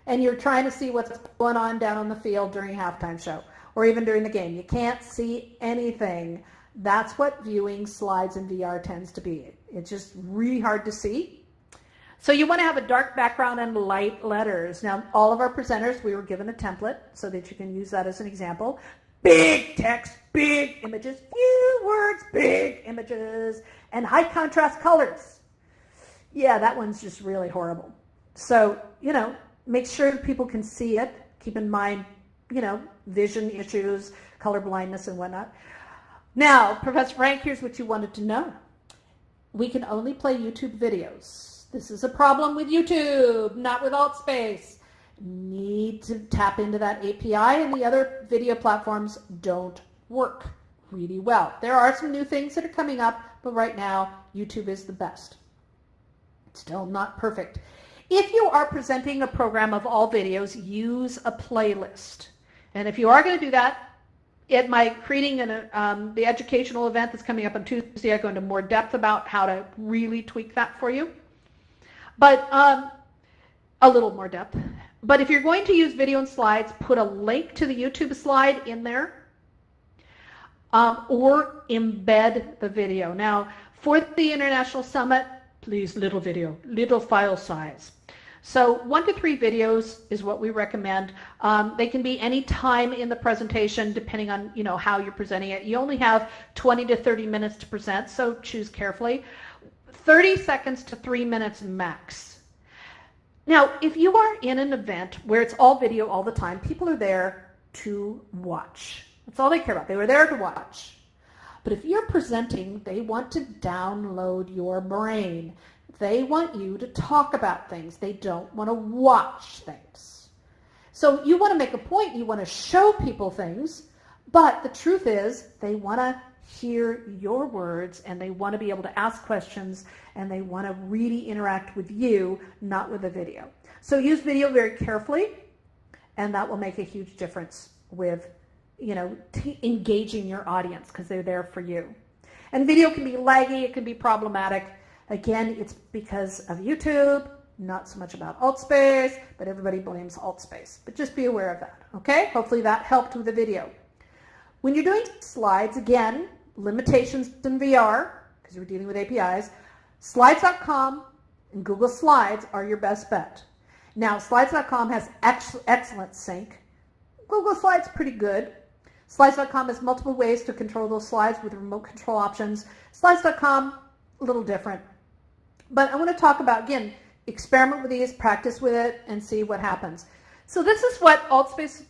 And you're trying to see what's going on down on the field during halftime show, or even during the game. You can't see anything. That's what viewing slides in VR tends to be. It's just really hard to see. So you want to have a dark background and light letters. Now, all of our presenters, we were given a template so that you can use that as an example. Big text, big images, few words, big images, and high contrast colors. Yeah, that one's just really horrible. So, make sure that people can see it. Keep in mind, vision issues, color blindness and whatnot. Now, Professor Frank, here's what you wanted to know. We can only play YouTube videos. This is a problem with YouTube, not with AltSpace. Need to tap into that API, and the other video platforms don't work really well. There are some new things that are coming up, but right now, YouTube is the best. Still not perfect. If you are presenting a program of all videos, use a playlist. And if you are going to do that, at my creating the educational event that's coming up on Tuesday, I go into more depth about how to really tweak that for you. But a little more depth. But if you're going to use video and slides, put a link to the YouTube slide in there, or embed the video. Now, for the International Summit, please, little video, little file size. So 1 to 3 videos is what we recommend. They can be any time in the presentation, depending on how you're presenting it. You only have 20 to 30 minutes to present, so choose carefully. 30 seconds to 3 minutes max. Now, if you are in an event where it's all video all the time, people are there to watch. That's all they care about. They were there to watch. But if you're presenting, they want to download your brain. They want you to talk about things. They don't want to watch things. So you want to make a point. You want to show people things. But the truth is, they want to hear your words, and they want to be able to ask questions, and they want to really interact with you, not with the video. So use video very carefully, and that will make a huge difference with engaging your audience, because they're there for you. And video can be laggy, it can be problematic. Again, it's because of YouTube, not so much about AltSpace, but everybody blames AltSpace. But just be aware of that, okay? Hopefully that helped with the video. When you're doing slides, again, limitations in VR, because you're dealing with APIs, slides.com and Google Slides are your best bet. Now, slides.com has excellent sync. Google Slides pretty good. Slides.com has multiple ways to control those slides with remote control options. Slides.com, a little different. But I want to talk about, again, experiment with these, practice with it, and see what happens. So this is what AltSpace,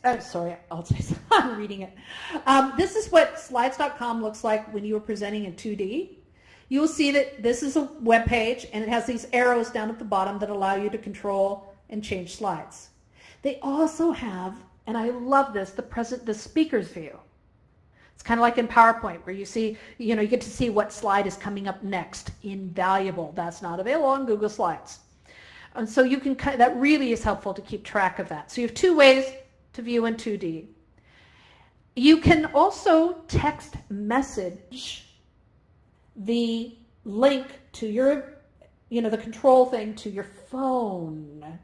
I'm reading it. This is what slides.com looks like when you are presenting in 2D. You will see that this is a web page, and it has these arrows down at the bottom that allow you to control and change slides. They also have, and I love this, the speaker's view. It's kind of like in PowerPoint where you see, you get to see what slide is coming up next. Invaluable. That's not available on Google Slides. And so you can, that really is helpful to keep track of that. So you have 2 ways to view in 2D. You can also text message the link to your, the control thing to your phone.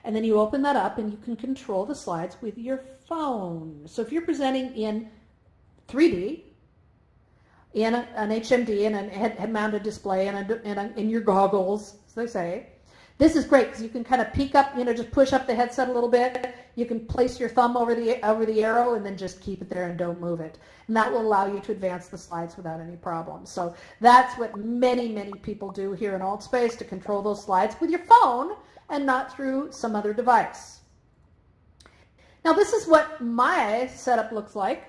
And then you open that up and you can control the slides with your phone. So if you're presenting in 3D, in an HMD, and a head-mounted display, and in your goggles, as they say, this is great because you can kind of peek up, just push up the headset a little bit. You can place your thumb over the arrow and then just keep it there and don't move it. And that will allow you to advance the slides without any problem. So that's what many, many people do here in AltSpace, to control those slides with your phone and not through some other device. Now this is what my setup looks like.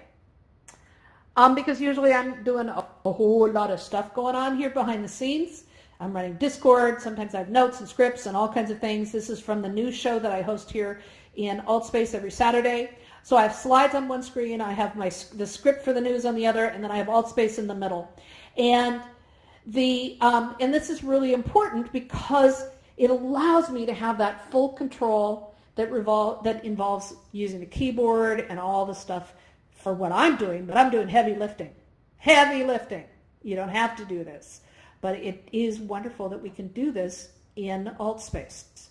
Because usually I'm doing a whole lot of stuff going on here behind the scenes. I'm running Discord. Sometimes I have notes and scripts and all kinds of things. This is from the news show that I host here in AltSpace every Saturday. So I have slides on one screen, I have the script for the news on the other, and then I have AltSpace in the middle. And this is really important because it allows me to have that full control that involves using the keyboard and all the stuff for what I'm doing, but I'm doing heavy lifting. Heavy lifting. You don't have to do this, but it is wonderful that we can do this in AltSpace.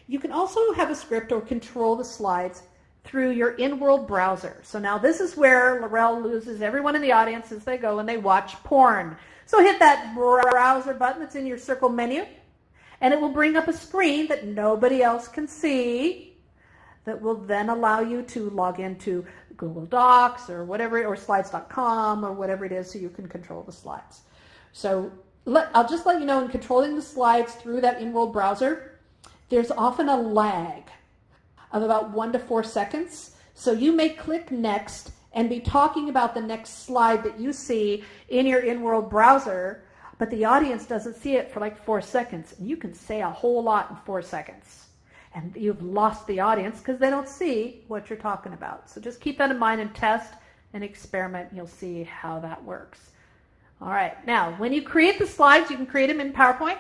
You can also have a script or control the slides through your in-world browser. So now this is where Laurel loses everyone in the audience as they go and they watch porn. So hit that browser button that's in your circle menu, and it will bring up a screen that nobody else can see that will then allow you to log into Google Docs or whatever, or slides.com or whatever it is, so you can control the slides. So I'll just let you know, in controlling the slides through that in-world browser, there's often a lag of about 1 to 4 seconds. So you may click next and be talking about the next slide that you see in your in-world browser, but the audience doesn't see it for like 4 seconds. And you can say a whole lot in 4 seconds. And you've lost the audience because they don't see what you're talking about. So just keep that in mind and test and experiment. You'll see how that works. All right. Now, when you create the slides, you can create them in PowerPoint.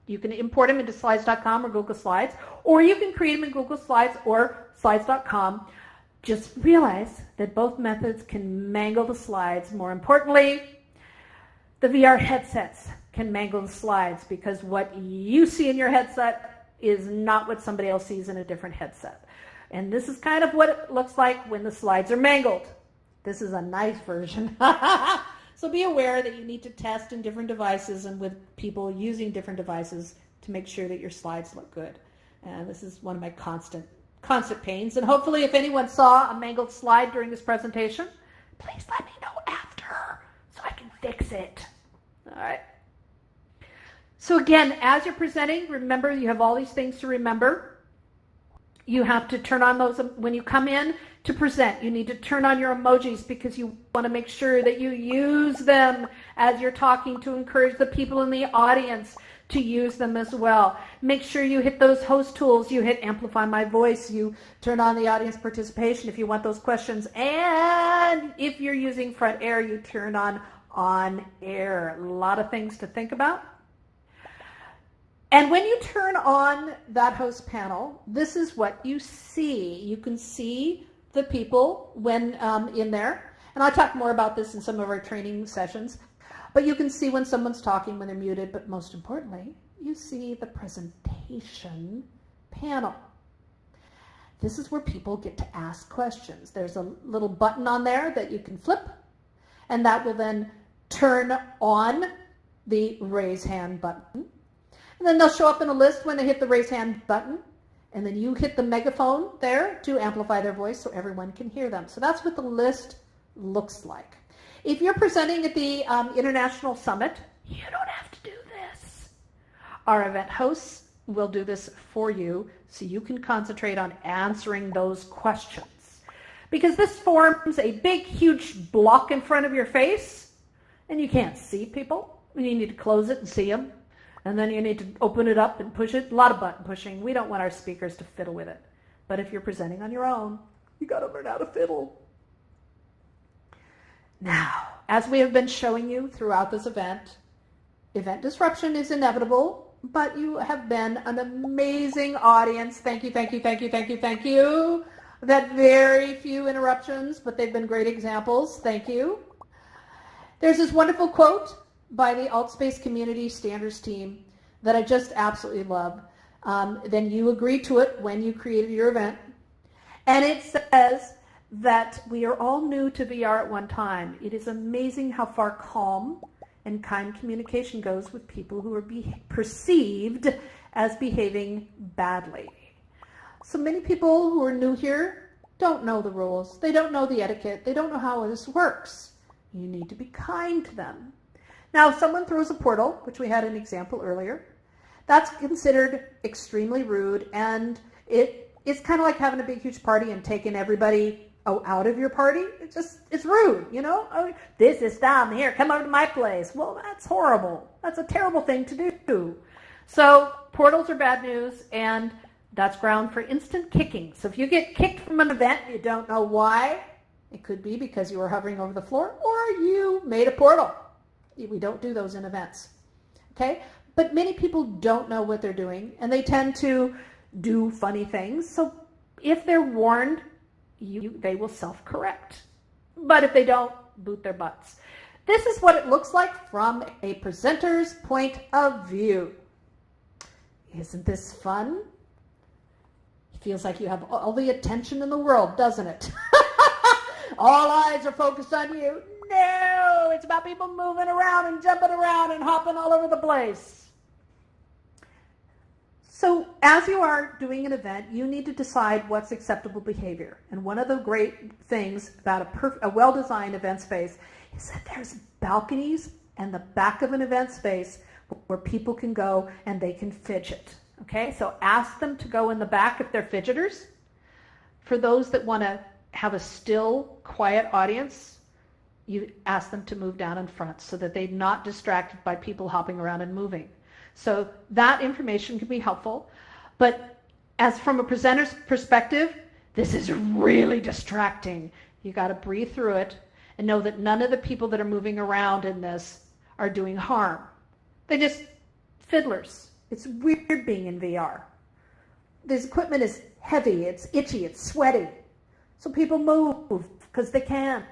You can import them into slides.com or Google Slides, or you can create them in Google Slides or slides.com. Just realize that both methods can mangle the slides. More importantly, the VR headsets can mangle the slides because what you see in your headset is not what somebody else sees in a different headset. And this is kind of what it looks like when the slides are mangled. This is a nice version. So be aware that you need to test in different devices and with people using different devices to make sure that your slides look good. And this is one of my constant pains. And hopefully if anyone saw a mangled slide during this presentation, please let me know after so I can fix it. All right. So again, as you're presenting, remember you have all these things to remember. You have to turn on those when you come in to present. You need to turn on your emojis because you want to make sure that you use them as you're talking to encourage the people in the audience to use them as well. Make sure you hit those host tools. You hit amplify my voice. You turn on the audience participation if you want those questions. And if you're using front air, you turn on air. A lot of things to think about. And when you turn on that host panel, this is what you see. You can see the people when in there. And I'll talk more about this in some of our training sessions. But you can see when someone's talking, when they're muted. But most importantly, you see the presentation panel. This is where people get to ask questions. There's a little button on there that you can flip. And that will then turn on the raise hand button. And then they'll show up in a list when they hit the raise hand button. And then you hit the megaphone there to amplify their voice so everyone can hear them. So that's what the list looks like. If you're presenting at the International Summit, you don't have to do this. Our event hosts will do this for you so you can concentrate on answering those questions. Because this forms a big, huge block in front of your face, and you can't see people. You need to close it and see them. And then you need to open it up and push it. A lot of button pushing. We don't want our speakers to fiddle with it. But if you're presenting on your own, you got to learn how to fiddle. Now, as we have been showing you throughout this event disruption is inevitable, but you have been an amazing audience. Thank you, thank you, thank you, thank you, thank you. We've had very few interruptions, but they've been great examples. Thank you. There's this wonderful quote by the AltSpace Community Standards team that I just absolutely love. Then you agreed to it when you created your event. And it says that we are all new to VR at one time. It is amazing how far calm and kind communication goes with people who are perceived as behaving badly. So many people who are new here don't know the rules. They don't know the etiquette. They don't know how this works. You need to be kind to them. Now, if someone throws a portal, which we had an example earlier, that's considered extremely rude, and it's kind of like having a big, huge party and taking everybody out of your party. It's rude, you know? Oh, this is down here. Come over to my place. Well, that's horrible. That's a terrible thing to do. So portals are bad news, and that's ground for instant kicking. So if you get kicked from an event and you don't know why, it could be because you were hovering over the floor or you made a portal. We don't do those in events, okay? But many people don't know what they're doing, and they tend to do funny things. So if they're warned, they will self-correct. But if they don't, boot their butts. This is what it looks like from a presenter's point of view. Isn't this fun? It feels like you have all the attention in the world, doesn't it? All eyes are focused on you. No, it's about people moving around and jumping around and hopping all over the place. So as you are doing an event, you need to decide what's acceptable behavior. And one of the great things about a well-designed event space is that there's balconies and the back of an event space where people can go and they can fidget. Okay, so ask them to go in the back if they're fidgeters. For those that want to have a still, quiet audience, you ask them to move down in front so that they're not distracted by people hopping around and moving. So that information can be helpful. But as from a presenter's perspective, this is really distracting. You got to breathe through it and know that none of the people that are moving around in this are doing harm. They're just fiddlers. It's weird being in VR. This equipment is heavy, it's itchy, it's sweaty. So people move because they can.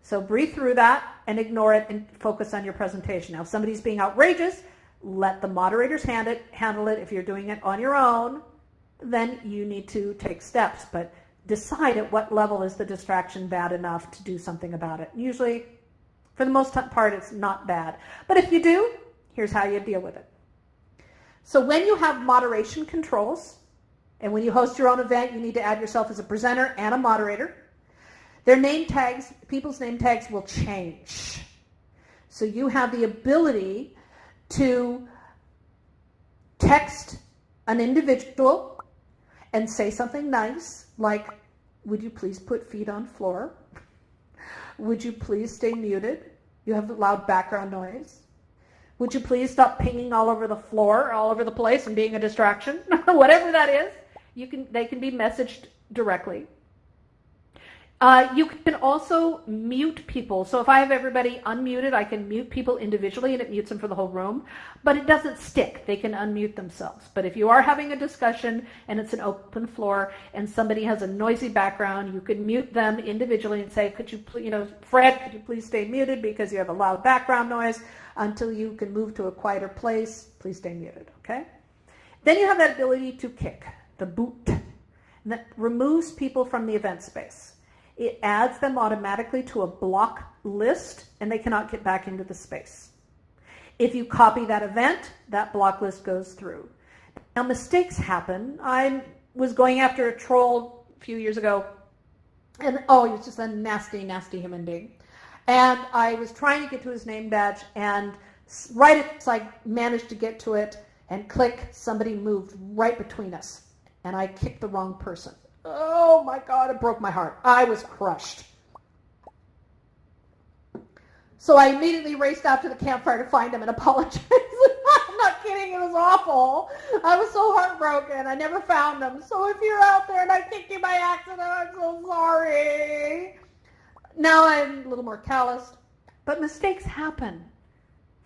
So breathe through that and ignore it and focus on your presentation. Now, if somebody's being outrageous, let the moderators handle it. If you're doing it on your own, then you need to take steps. But decide at what level is the distraction bad enough to do something about it. Usually, for the most part, it's not bad. But if you do, here's how you deal with it. So when you have moderation controls, and when you host your own event, you need to add yourself as a presenter and a moderator. Their name tags, people's name tags will change. So you have the ability to text an individual and say something nice, like, would you please put feet on floor? Would you please stay muted? You have loud background noise. Would you please stop pinging all over the floor, all over the place and being a distraction? Whatever that is, they can be messaged directly. You can also mute people. So if I have everybody unmuted, I can mute people individually and it mutes them for the whole room. But it doesn't stick. They can unmute themselves. But if you are having a discussion and it's an open floor and somebody has a noisy background, you can mute them individually and say, could you, Fred, could you please stay muted because you have a loud background noise until you can move to a quieter place. Please stay muted, okay? Then you have that ability to kick, the boot, and that removes people from the event space. It adds them automatically to a block list, and they cannot get back into the space. If you copy that event, that block list goes through. Now, mistakes happen. I was going after a troll a few years ago, and he was just a nasty, nasty human being. And I was trying to get to his name badge, and right as I managed to get to it and click, somebody moved right between us, and I kicked the wrong person. Oh my God, it broke my heart. I was crushed. So I immediately raced out to the campfire to find him and apologize. I'm not kidding, it was awful. I was so heartbroken. I never found him. So if you're out there and I kicked you by accident, I'm so sorry. Now I'm a little more calloused, but mistakes happen.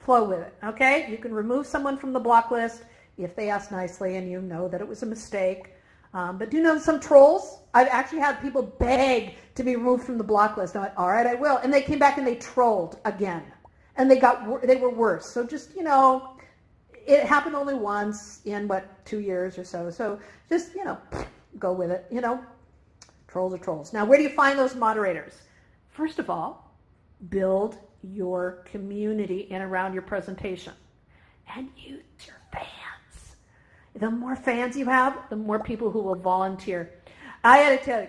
Flow with it, okay? You can remove someone from the block list if they ask nicely and you know that it was a mistake. But do you know some trolls? I've actually had people beg to be removed from the block list. I went, all right, I will. And they came back and they trolled again. And they were worse. So just, it happened only once in, 2 years or so. So just, go with it, Trolls are trolls. Now, where do you find those moderators? First of all, build your community in around your presentation. And use your fans. The more fans you have, the more people who will volunteer. I had to tell you,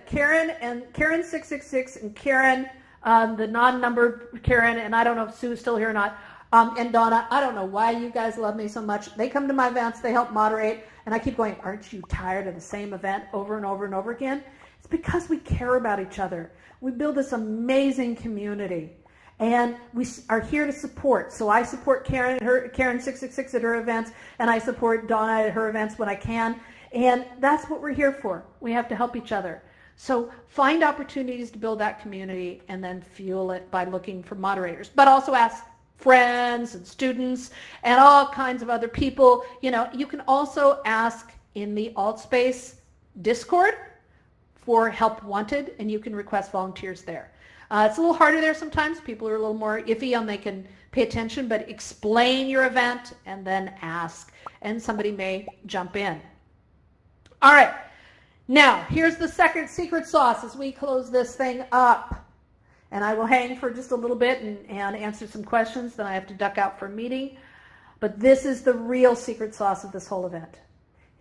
Karen666 and Karen, the non-numbered Karen, and I don't know if Sue's still here or not, and Donna, I don't know why you guys love me so much. They come to my events, they help moderate, and I keep going, aren't you tired of the same event over and over and over again? It's because we care about each other. We build this amazing community. And we are here to support. So I support Karen666 at her events, and I support Donna at her events when I can. And that's what we're here for. We have to help each other. So find opportunities to build that community and then fuel it by looking for moderators. But also ask friends and students and all kinds of other people. You can also ask in the AltSpace Discord for help wanted, and you can request volunteers there. It's a little harder there sometimes. People are a little more iffy on they can pay attention, but explain your event and then ask, and somebody may jump in. All right. Now, here's the second secret sauce as we close this thing up. And I will hang for just a little bit and answer some questions. Then I have to duck out for a meeting. But this is the real secret sauce of this whole event.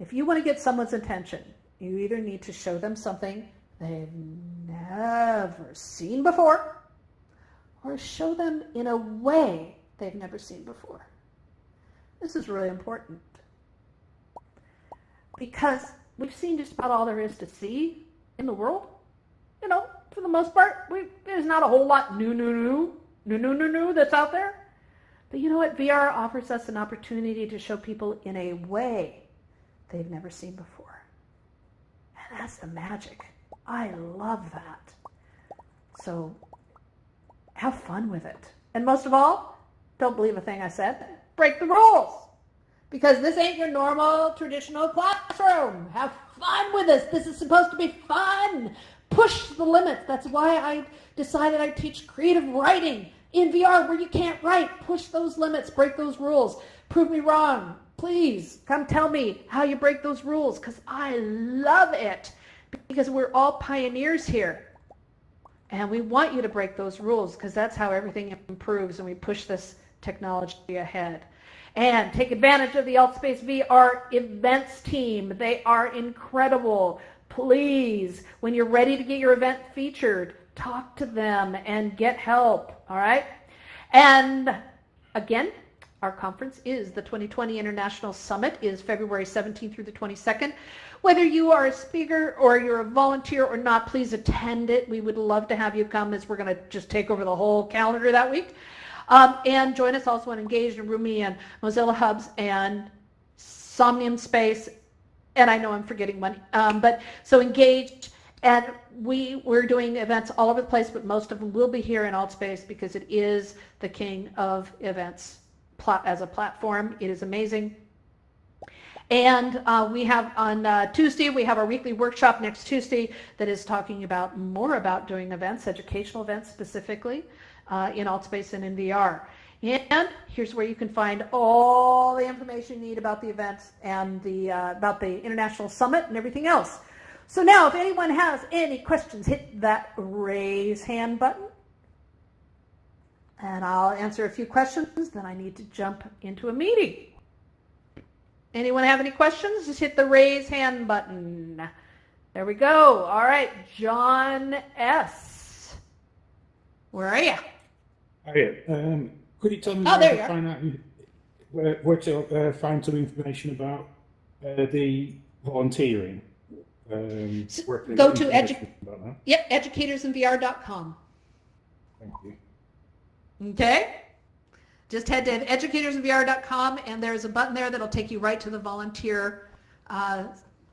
If you want to get someone's attention, you either need to show them something they've never seen before, or show them in a way they've never seen before. This is really important because we've seen just about all there is to see in the world. For the most part, there's not a whole lot new that's out there. But you know what? VR offers us an opportunity to show people in a way they've never seen before. And that's the magic. I love that. So have fun with it. And most of all, don't believe a thing I said. Break the rules. because this ain't your normal traditional classroom. Have fun with this. This is supposed to be fun. Push the limits. That's why I decided I'd teach creative writing in VR where you can't write. Push those limits. Break those rules. Prove me wrong. Please come tell me how you break those rules, because I love it, because we're all pioneers here. And we want you to break those rules, because that's how everything improves and we push this technology ahead. And take advantage of the AltSpace VR events team. They are incredible. Please, when you're ready to get your event featured, talk to them and get help, all right? And again, our conference is the 2020 International Summit, is February 17th through the 22nd. Whether you are a speaker or you're a volunteer or not, please attend it. We would love to have you come, as we're going to just take over the whole calendar that week. And join us also on Engaged and Rumi and Mozilla Hubs and Somnium Space. And I know I'm forgetting one. But so Engaged, and we're doing events all over the place, but most of them will be here in AltSpace, because it is the king of events as a platform. It is amazing. And we have on Tuesday, we have our weekly workshop next Tuesday that is talking about more about doing events, educational events specifically, in AltSpace and in VR. And here's where you can find all the information you need about the events and about the International Summit and everything else. So now, if anyone has any questions, hit that raise hand button. And I'll answer a few questions, then I need to jump into a meeting. Anyone have any questions? Just hit the raise hand button. There we go. All right, John S. Where are you? Oh, yeah. Could you tell me where to find some information about the volunteering? Go to educatorsinvr.com. Thank you. Okay? Just head to educatorsinvr.com, and there's a button there that'll take you right to the volunteer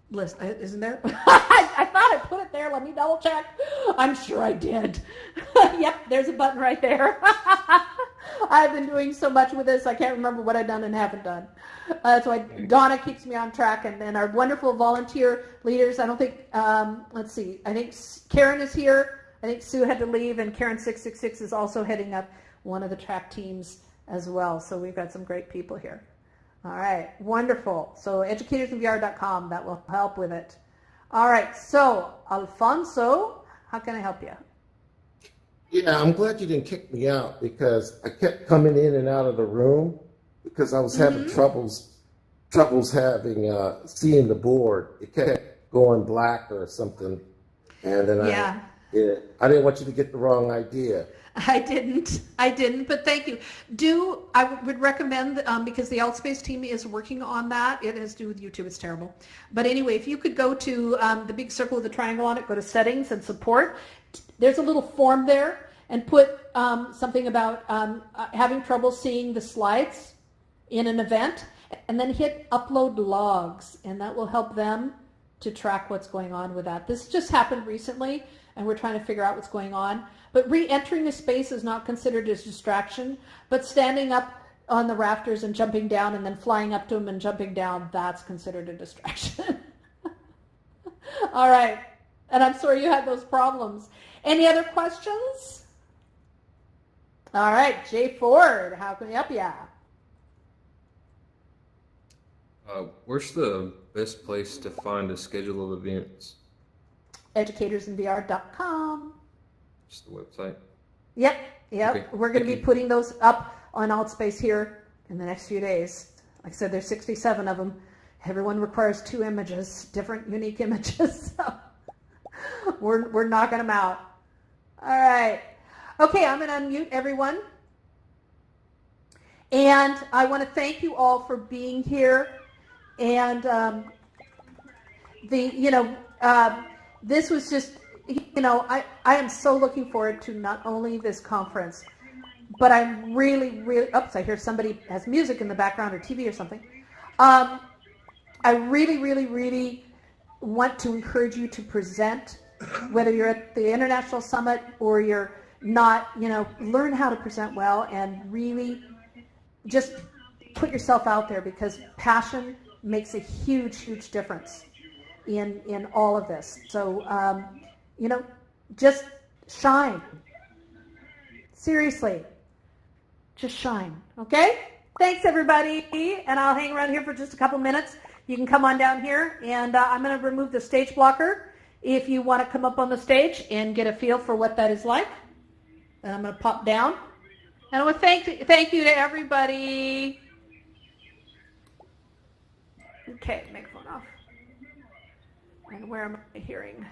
list. Isn't there? I thought I put it there. Let me double check. I'm sure I did. Yep, there's a button right there. I've been doing so much with this, I can't remember what I've done and haven't done. That's why Donna keeps me on track, and then our wonderful volunteer leaders. I don't think, let's see, I think Karen is here. I think Sue had to leave, and Karen 666 is also heading up one of the track teams as well. So we've got some great people here. All right, wonderful. So educatorsinvr.com, that will help with it. All right, so Alfonso, how can I help you? Yeah, I'm glad you didn't kick me out, because I kept coming in and out of the room because I was having troubles having seeing the board. It kept going black or something, and then I didn't want you to get the wrong idea. I didn't, but thank you. I would recommend, because the AltSpace team is working on that. It has to do with YouTube. It's terrible. But anyway, if you could go to the big circle with the triangle on it, go to settings and support. There's a little form there, and put something about having trouble seeing the slides in an event, and then hit upload logs, and that will help them to track what's going on with that. This just happened recently, and we're trying to figure out what's going on. But re-entering a space is not considered a distraction, but standing up on the rafters and jumping down and then flying up to them and jumping down, that's considered a distraction. All right. And I'm sorry you had those problems. Any other questions? All right, Jay Ford, how can we help you? Where's the best place to find a schedule of events? Educatorsinvr.com. Just the website? Yep. Okay. We're going to be putting those up on AltSpace here in the next few days. Like I said, there's 67 of them. Everyone requires 2 images, different unique images. So we're knocking them out. All right. Okay, I'm going to unmute everyone. And I want to thank you all for being here. And this was just, I am so looking forward to not only this conference, but I'm really, oops, I hear somebody has music in the background or TV or something. I really, really want to encourage you to present, whether you're at the International Summit or you're not, learn how to present well, and really just put yourself out there, because passion makes a huge, huge difference in all of this. So, you know, just shine. Seriously, just shine, okay? Thanks, everybody, and I'll hang around here for just a couple minutes. You can come on down here, and I'm going to remove the stage blocker if you want to come up on the stage and get a feel for what that is like. And I'm going to pop down. And I want to thank you to everybody. Okay, microphone off. And where am I hearing?